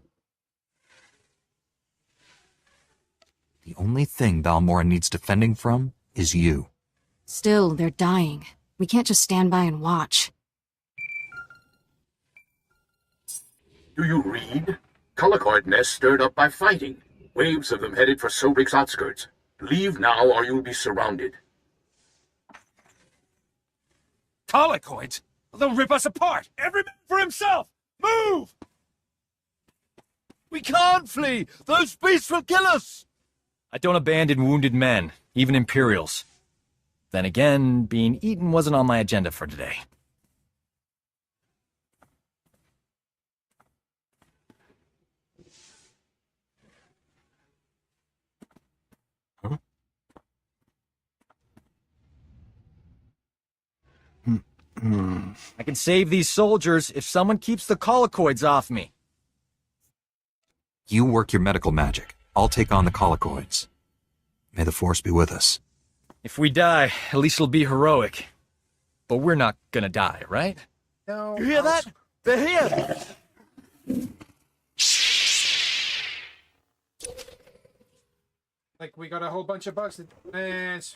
Speaker 3: The only thing Balmora needs defending from is you.
Speaker 9: Still, they're dying. We can't just stand by and watch.
Speaker 2: Do you read? Colicoid nests stirred up by fighting. Waves of them headed for Sobrick's outskirts. Leave now or you'll be surrounded.
Speaker 14: Colicoids? They'll rip us apart! Every man for himself! Move!
Speaker 15: We can't flee! Those beasts will kill us!
Speaker 12: I don't abandon wounded men, even Imperials. Then again, being eaten wasn't on my agenda for today.
Speaker 3: Huh?
Speaker 12: I can save these soldiers if someone keeps the colicoids off me.
Speaker 3: You work your medical magic. I'll take on the colicoids. May the Force be with us.
Speaker 12: If we die, at least it'll be heroic. But we're not gonna die, right?
Speaker 1: No.
Speaker 15: You hear that? They're here!
Speaker 1: Like, we got a whole bunch of bugs. And...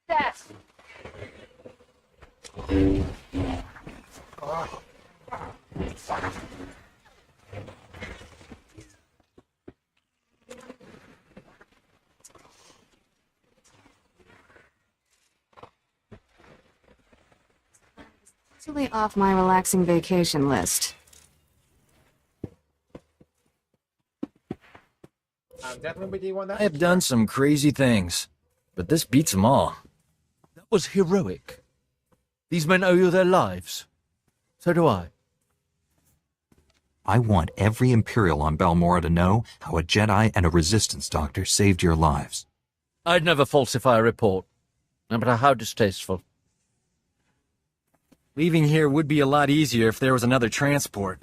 Speaker 8: Yes.
Speaker 1: Oh.
Speaker 9: Totally off my relaxing vacation list.
Speaker 1: I'm definitely with you on that.
Speaker 12: I have done some crazy things, but this beats them all.
Speaker 15: That was heroic. These men owe you their lives. So do I.
Speaker 3: I want every Imperial on Balmorra to know how a Jedi and a Resistance doctor saved your lives.
Speaker 15: I'd never falsify a report, no matter how distasteful.
Speaker 12: Leaving here would be a lot easier if there was another transport.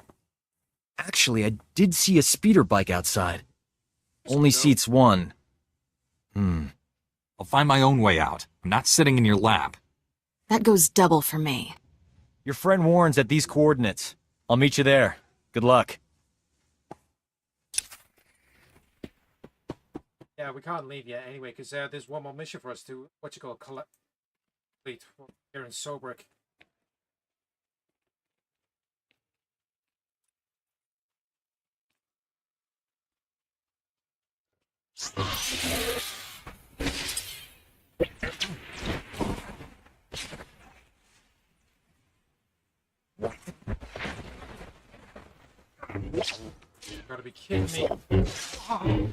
Speaker 12: Actually, I did see a speeder bike outside. Only seats one.
Speaker 3: I'll find my own way out. I'm not sitting in your lap.
Speaker 9: That goes double for me.
Speaker 12: Your friend Warren's at these coordinates. I'll meet you there. Good luck.
Speaker 1: Yeah, we can't leave yet anyway, because there's one more mission for us to, complete here in Sobrik. Gotta be kidding me. Oh.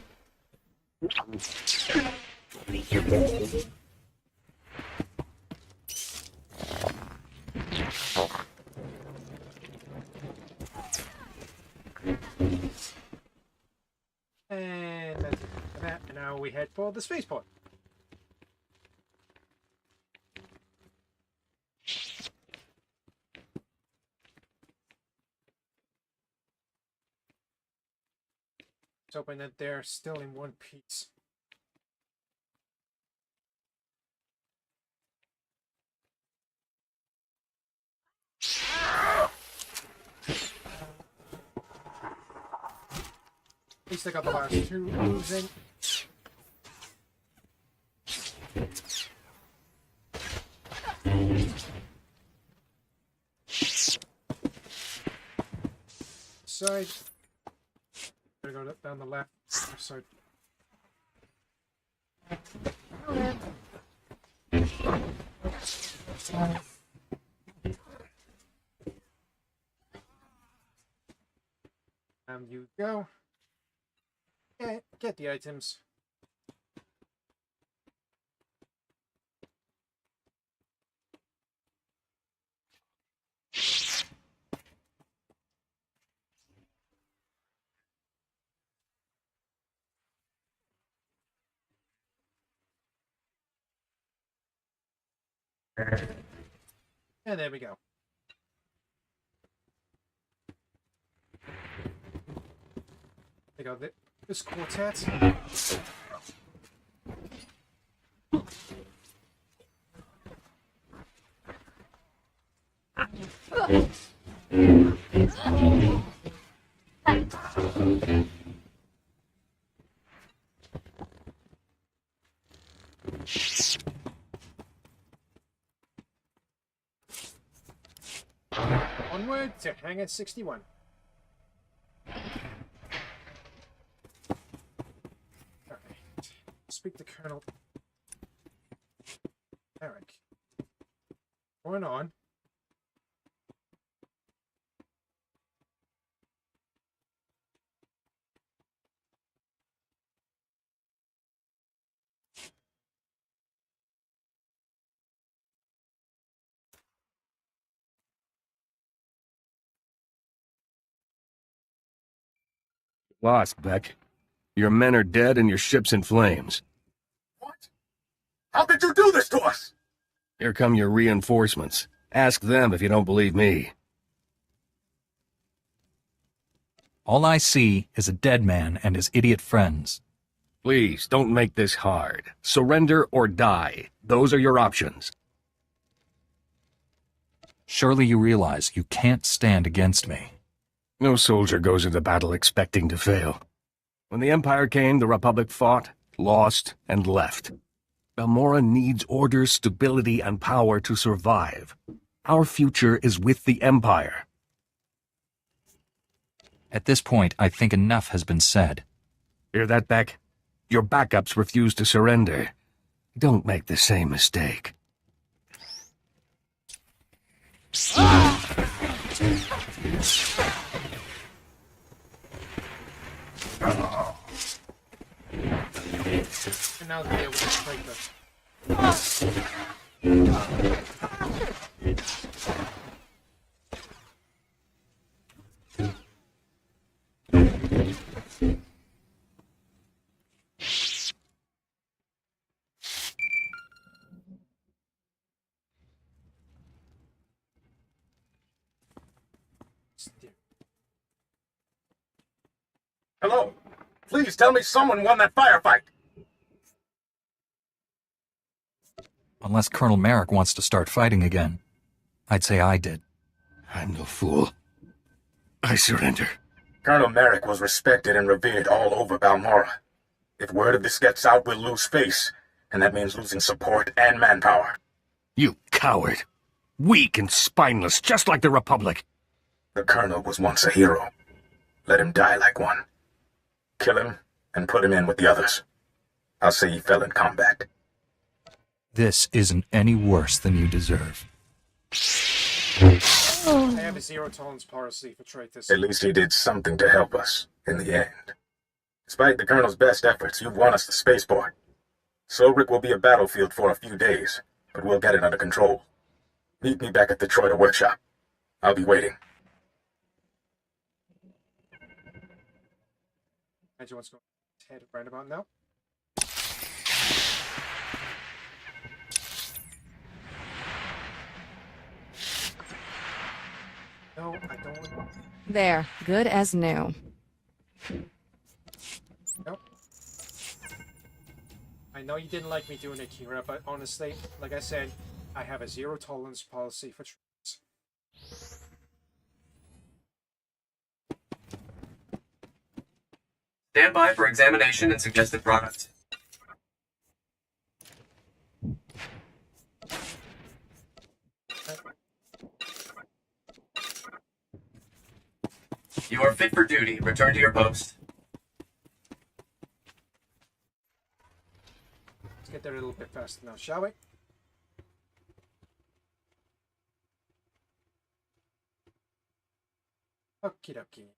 Speaker 1: And that's it for that. And now we head for the spaceport. Let's hoping that they're still in one piece. At least I got the last two losing. Side. Gotta go down the left side. You go. Get the items. And there we go. They go this quartet. Onward to Hangar 61. Alright. Speak to Colonel Eric. Going on.
Speaker 13: Lost, Beck. Your men are dead and your ship's in flames.
Speaker 2: What? How could you do this to us?
Speaker 13: Here come your reinforcements. Ask them if you don't believe me.
Speaker 3: All I see is a dead man and his idiot friends.
Speaker 17: Please, don't make this hard. Surrender or die. Those are your options.
Speaker 3: Surely you realize you can't stand against me.
Speaker 17: No soldier goes into battle expecting to fail. When the Empire came, the Republic fought, lost, and left. Balmorra needs order, stability, and power to survive. Our future is with the Empire.
Speaker 3: At this point, I think enough has been said.
Speaker 17: Hear that, Beck? Your backups refuse to surrender. Don't make the same mistake.
Speaker 1: And now they're able to fight this.
Speaker 2: Hello? Please tell me someone won that firefight.
Speaker 3: Unless Colonel Merrick wants to start fighting again. I'd say I did.
Speaker 17: I'm no fool. I surrender.
Speaker 2: Colonel Merrick was respected and revered all over Balmorra. If word of this gets out, we'll lose face, and that means losing support and manpower.
Speaker 17: You coward. Weak and spineless, just like the Republic.
Speaker 2: The Colonel was once a hero. Let him die like one. Kill him and put him in with the others. I'll say he fell in combat.
Speaker 3: This isn't any worse than you deserve.
Speaker 1: I have a zero tolerance policy for traitors.
Speaker 2: At least he did something to help us, in the end. Despite the Colonel's best efforts, you've won us the spaceport. Sobrik will be a battlefield for a few days, but we'll get it under control. Meet me back at the Troida workshop. I'll be waiting.
Speaker 1: Imagine what's going to head right about now. No, I don't want...
Speaker 9: There, good as new.
Speaker 1: Nope. I know you didn't like me doing it, Kira, but honestly, like I said, I have a zero tolerance policy for traitors.
Speaker 5: Stand by for examination and suggested product. You are fit for duty. Return to your post.
Speaker 1: Let's get there a little bit faster now, shall we? Okie dokie.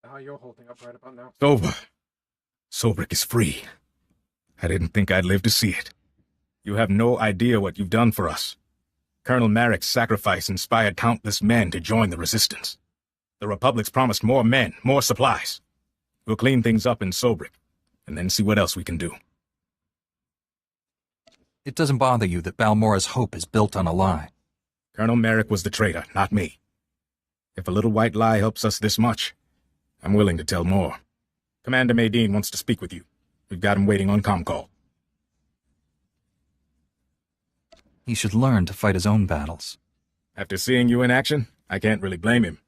Speaker 1: How you're holding up right about now?
Speaker 14: It's over. Sobrik is free. I didn't think I'd live to see it. You have no idea what you've done for us. Colonel Merrick's sacrifice inspired countless men to join the Resistance. The Republic's promised more men, more supplies. We'll clean things up in Sobrik, and then see what else we can do.
Speaker 3: It doesn't bother you that Balmorra's hope is built on a lie.
Speaker 14: Colonel Merrick was the traitor, not me. If a little white lie helps us this much, I'm willing to tell more. Commander Maydeen wants to speak with you. We've got him waiting on ComCall.
Speaker 3: He should learn to fight his own battles.
Speaker 14: After seeing you in action, I can't really blame him.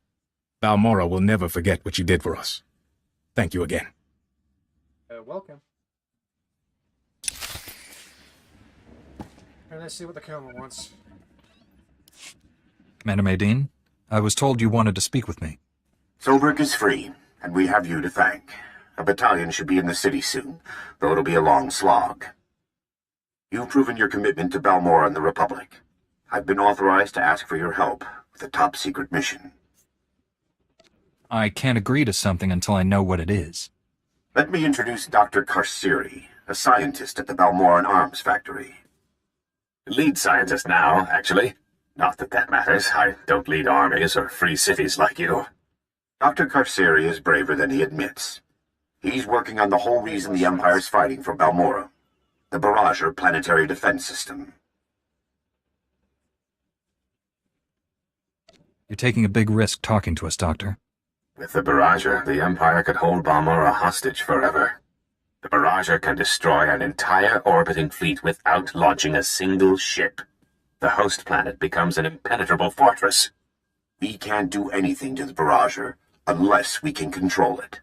Speaker 14: Balmorra will never forget what you did for us. Thank you again.
Speaker 1: Welcome. And let's see what the Colonel wants.
Speaker 3: Commander Maydeen, I was told you wanted to speak with me.
Speaker 10: Sobrik is free, and we have you to thank. A battalion should be in the city soon, though it'll be a long slog. You've proven your commitment to Balmorra and the Republic. I've been authorized to ask for your help with a top-secret mission.
Speaker 3: I can't agree to something until I know what it is.
Speaker 10: Let me introduce Dr. Karsiri, a scientist at the Balmorran Arms Factory.
Speaker 13: Lead scientist now, actually.
Speaker 2: Not that that matters. I don't lead armies or free cities like you.
Speaker 10: Dr. Carceri is braver than he admits. He's working on the whole reason the Empire's fighting for Balmorra, the Barrager planetary defense system.
Speaker 3: You're taking a big risk talking to us, Doctor.
Speaker 2: With the Barrager, the Empire could hold Balmorra hostage forever. The Barrager can destroy an entire orbiting fleet without launching a single ship. The host planet becomes an impenetrable fortress.
Speaker 10: We can't do anything to the Barrager unless we can control it.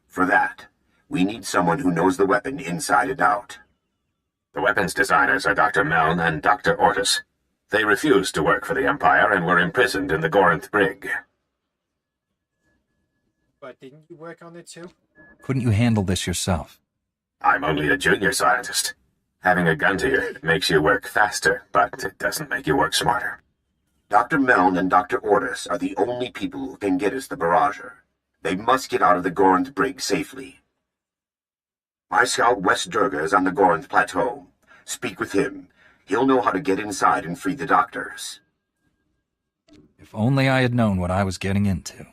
Speaker 10: For that, we need someone who knows the weapon inside and out.
Speaker 2: The weapons designers are Dr. Meln and Dr. Ortis. They refused to work for the Empire and were imprisoned in the Gorinth Brig.
Speaker 1: But didn't you work on it too?
Speaker 3: Couldn't you handle this yourself?
Speaker 2: I'm only a junior scientist. Having a gun to you makes you work faster, but it doesn't make you work smarter.
Speaker 10: Dr. Meln and Dr. Ortis are the only people who can get us the Barrager. They must get out of the Gorinth Brig safely. My scout Wes Durga is on the Gorinth Plateau. Speak with him. He'll know how to get inside and free the doctors.
Speaker 3: If only I had known what I was getting into.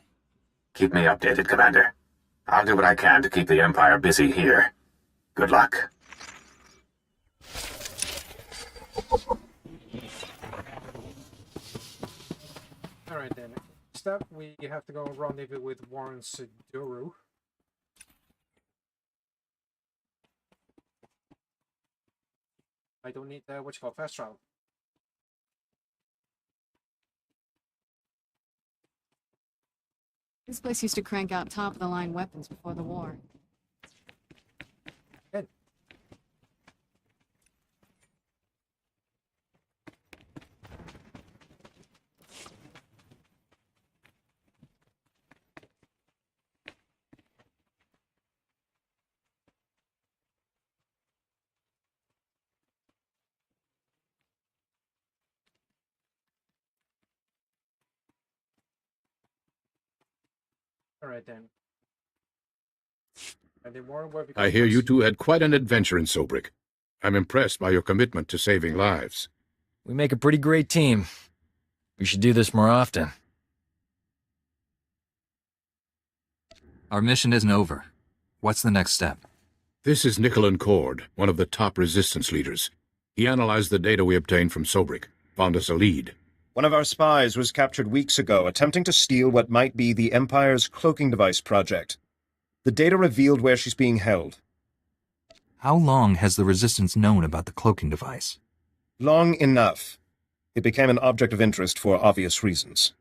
Speaker 2: Keep me updated, Commander. I'll do what I can to keep the Empire busy here. Good luck.
Speaker 1: Alright then. Next up, we have to go rendezvous with Warren Siduru. I don't need what you call fast travel.
Speaker 9: This place used to crank out top-of-the-line weapons before the war.
Speaker 1: Good. Alright then. And then Warren, where we
Speaker 11: I hear you two had quite an adventure in Sobrik. I'm impressed by your commitment to saving lives.
Speaker 12: We make a pretty great team. We should do this more often.
Speaker 3: Our mission isn't over. What's the next step?
Speaker 11: This is Nicolin Cord, one of the top resistance leaders. He analyzed the data we obtained from Sobrik, found us a lead.
Speaker 18: One of our spies was captured weeks ago, attempting to steal what might be the Empire's cloaking device project. The data revealed where she's being held.
Speaker 3: How long has the Resistance known about the cloaking device?
Speaker 18: Long enough. It became an object of interest for obvious reasons.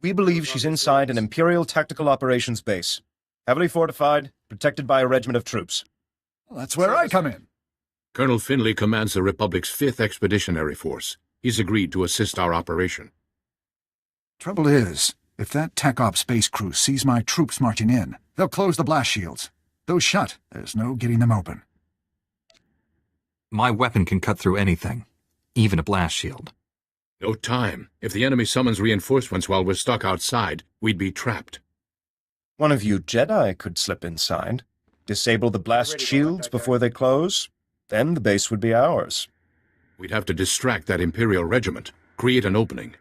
Speaker 18: We believe she's inside an Imperial Tactical Operations base, heavily fortified, protected by a regiment of troops.
Speaker 19: Well, that's where I come in.
Speaker 11: Colonel Finley commands the Republic's 5th Expeditionary Force. He's agreed to assist our operation.
Speaker 19: Trouble is, if that Tech Op space crew sees my troops marching in, they'll close the blast shields. Those shut, there's no getting them open.
Speaker 3: My weapon can cut through anything, even a blast shield.
Speaker 11: No time. If the enemy summons reinforcements while we're stuck outside, we'd be trapped.
Speaker 18: One of you Jedi could slip inside, disable the blast shields before they close, then the base would be ours.
Speaker 11: We'd have to distract that Imperial regiment, create an opening.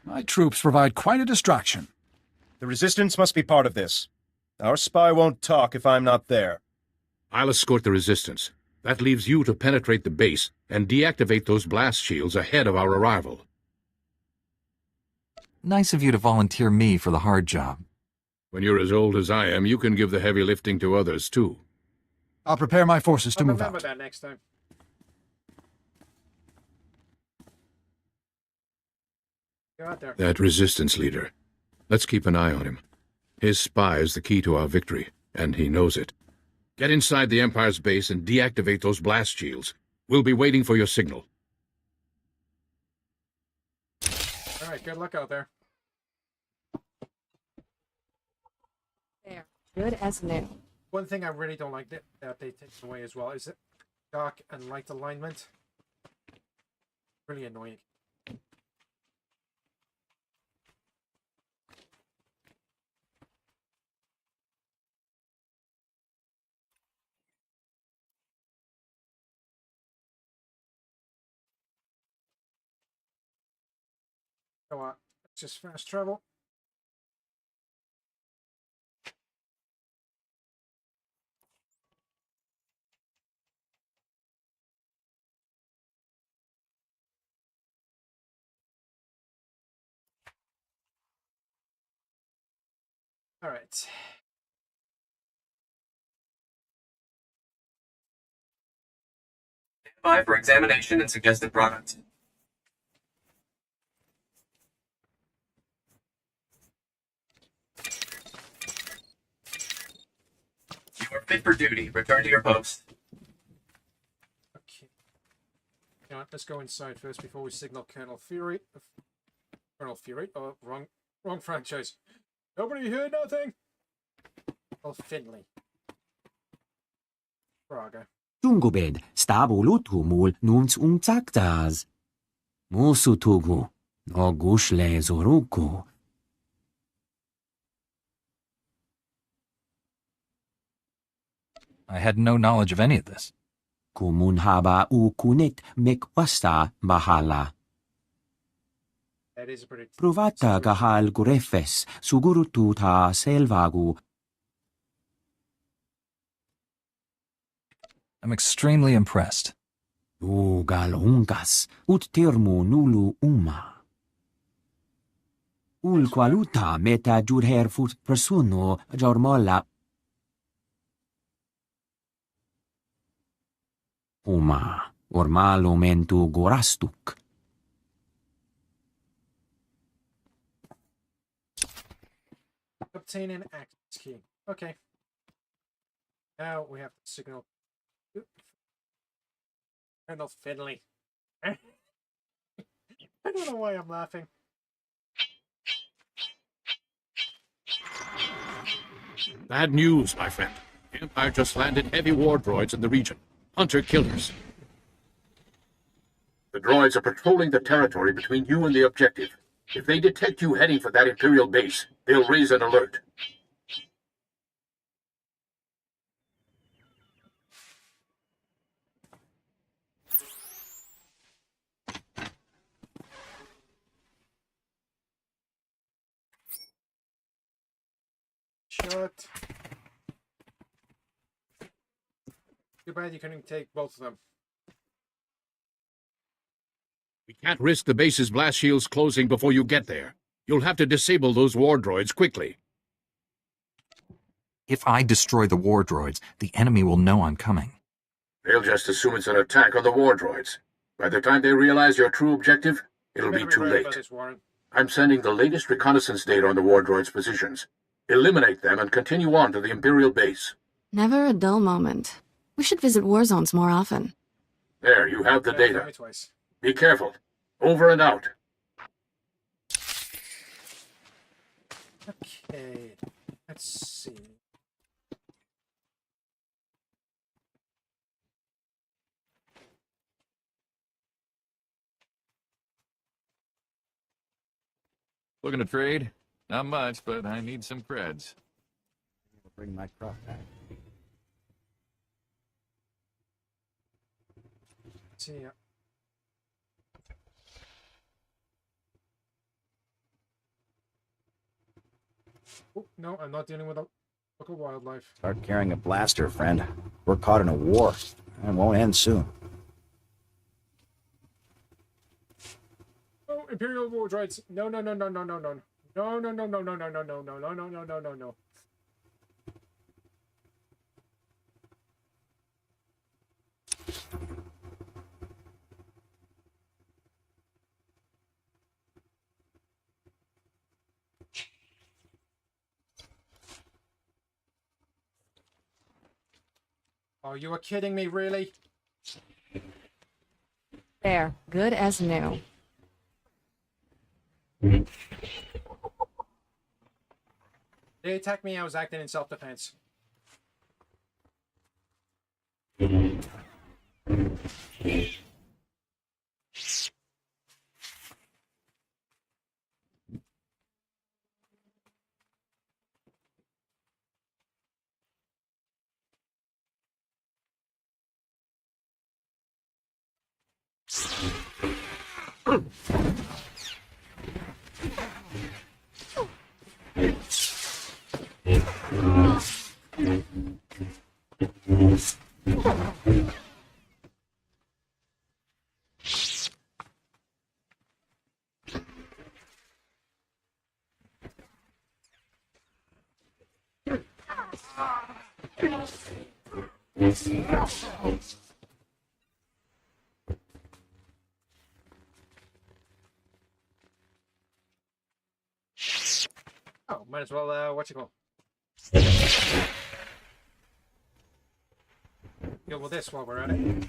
Speaker 19: My troops provide quite a distraction.
Speaker 18: The Resistance must be part of this. Our spy won't talk if I'm not there.
Speaker 11: I'll escort the Resistance. That leaves you to penetrate the base and deactivate those blast shields ahead of our arrival.
Speaker 3: Nice of you to volunteer me for the hard job.
Speaker 11: When you're as old as I am, you can give the heavy lifting to others, too.
Speaker 19: I'll prepare my forces to move
Speaker 1: remember
Speaker 19: out.
Speaker 1: that next time. Go out there.
Speaker 11: That Resistance leader. Let's keep an eye on him. His spy is the key to our victory, and he knows it. Get inside the Empire's base and deactivate those blast shields. We'll be waiting for your signal.
Speaker 1: Alright, good luck out there.
Speaker 9: There. Good as new.
Speaker 1: One thing I really don't like that they take away as well is it dark and light alignment. Really annoying. Go on. Let's just fast travel. All right.
Speaker 5: By for examination and suggested product. You are fit for duty. Return to your post.
Speaker 1: Okay. You know what, let's go inside first before we signal Colonel Fury. Colonel Fury? Oh, wrong franchise. Nobody heard nothing? Well, Finley. Braga.
Speaker 20: Tungobed, staboluthumul nunts umzactaz. Mosutugu, no gushle zoruku.
Speaker 3: I had no knowledge of any of this.
Speaker 20: Kumun haba ukunet mekwasta bahala.
Speaker 1: That is a pretty...
Speaker 20: Provata gahal gurefes, sugurutu ta selvagu.
Speaker 3: I'm extremely impressed.
Speaker 20: Ugal ungas, ut termu nulu uma. Ul qualuta meta jurher fut persuno jormola. Uma, ormalo mentu gorastuk.
Speaker 1: Obtain an access key. Okay. Now we have to signal Colonel Finley. I don't know why I'm laughing.
Speaker 11: Bad news, my friend. The Empire just landed heavy war droids in the region. Hunter-killers. The droids are patrolling the territory between you and the objective. If they detect you heading for that Imperial base, they'll raise an alert.
Speaker 1: Shut. Too bad you couldn't take both of them.
Speaker 11: We can't risk the base's blast shields closing before you get there. You'll have to disable those war droids quickly.
Speaker 3: If I destroy the war droids, the enemy will know I'm coming.
Speaker 11: They'll just assume it's an attack on the war droids. By the time they realize your true objective, it'll be too late. I'm sending the latest reconnaissance data on the war droids' positions. Eliminate them and continue on to the Imperial base.
Speaker 9: Never a dull moment. We should visit war zones more often.
Speaker 11: There, you have the data. Be careful. Over and out.
Speaker 1: Okay, let's see.
Speaker 21: Looking to trade? Not much, but I need some creds.
Speaker 22: Bring my crop back.
Speaker 1: See ya. Oh, no, I'm not dealing with a local wildlife.
Speaker 22: Start carrying a blaster, friend. We're caught in a war, and it won't end soon.
Speaker 1: Oh, Imperial war droids. No, no, no, no, no, no, no. No, no, no, no, no, no, no, no, no, no, no, no, no, no, no. Oh, you were kidding me, really?
Speaker 9: There, good as new.
Speaker 1: They attacked me, I was acting in self-defense. Oh, might as well, what's it called? Deal with this while we're at it.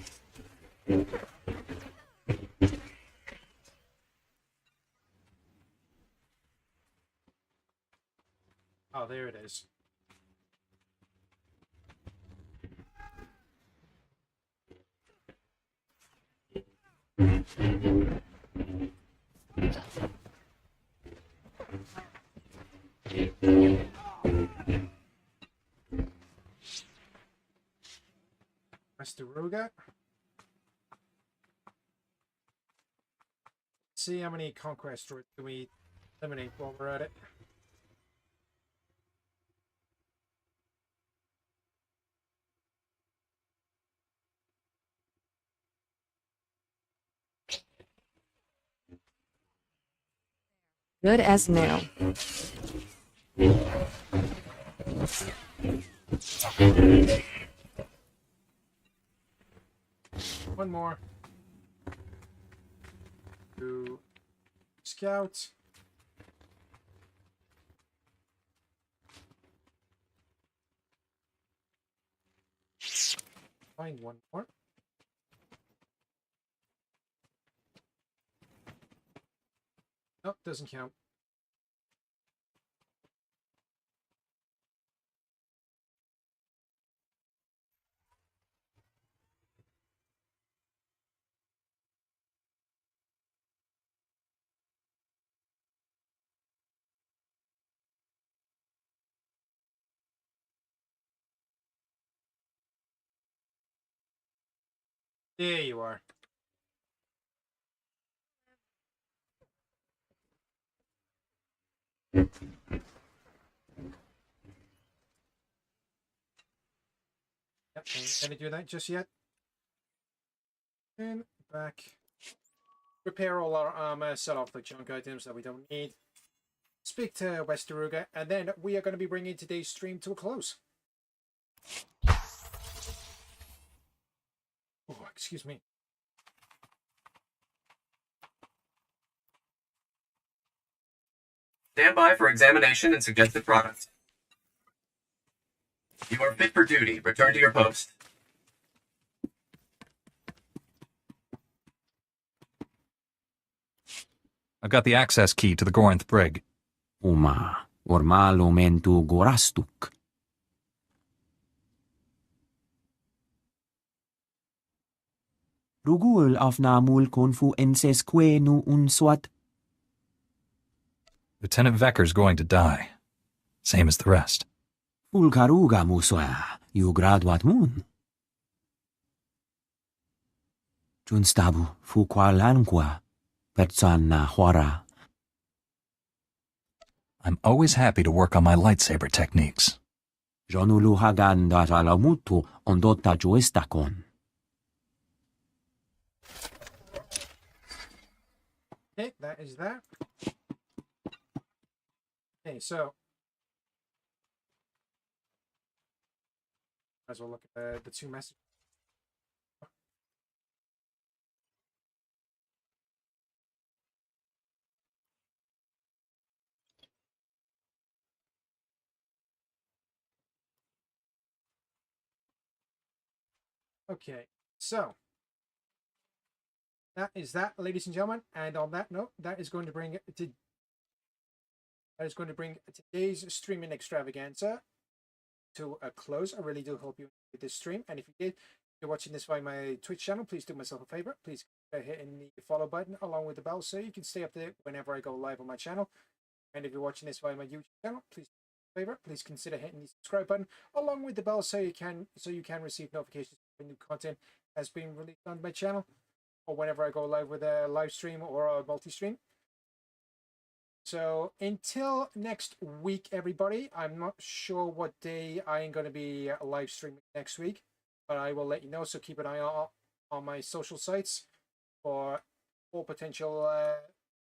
Speaker 1: Oh, there it is. Westoruga. See how many conquest droids do we eliminate while we're at it.
Speaker 8: Good as new.
Speaker 1: One more. To scout. Find one more. Nope, doesn't count. There you are. Yep, ain't gonna do that just yet. And back. Repair all our armor, sell off the junk items that we don't need. Speak to Westoruga, and then we are going to be bringing today's stream to a close. Oh, excuse me.
Speaker 5: Stand by for examination and suggested product. You are fit for duty. Return to your post.
Speaker 3: I've got the access key to the Gorinth brig.
Speaker 20: Uma, ormalo mentu gorastuk. Rugul afnamul konfu ensesque nu unswat.
Speaker 3: Lieutenant Vecker's going to die. Same as the rest.
Speaker 20: Fulkaruga muswa, you graduat moon. Junstabu fuqualanqua, pertsana huara.
Speaker 3: I'm always happy to work on my lightsaber techniques.
Speaker 20: Jonulu hagan datalamutu ondotta joestakon.
Speaker 1: Okay, that is that. Okay, so might as well look at the two messages. Okay, so that is that, ladies and gentlemen. And on that note, that is going to bring today's streaming extravaganza to a close. I really do hope you enjoyed this stream, and if you did, if you're watching this via my Twitch channel, please do myself a favor. Please consider hitting the follow button along with the bell so you can stay up to date whenever I go live on my channel. And if you're watching this via my YouTube channel, please do me a favor. Please consider hitting the subscribe button along with the bell so you can receive notifications when new content has been released on my channel, or whenever I go live with a live stream or a multi-stream. So until next week, everybody, I'm not sure what day I am going to be live streaming next week, but I will let you know. So keep an eye out on my social sites for all potential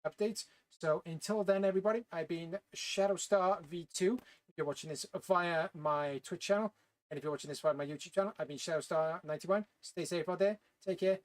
Speaker 1: updates. So until then, everybody, I've been Shadowstar V2. If you're watching this via my Twitch channel, And if you're watching this via my YouTube channel, I've been Shadowstar91. Stay safe out there. Take care.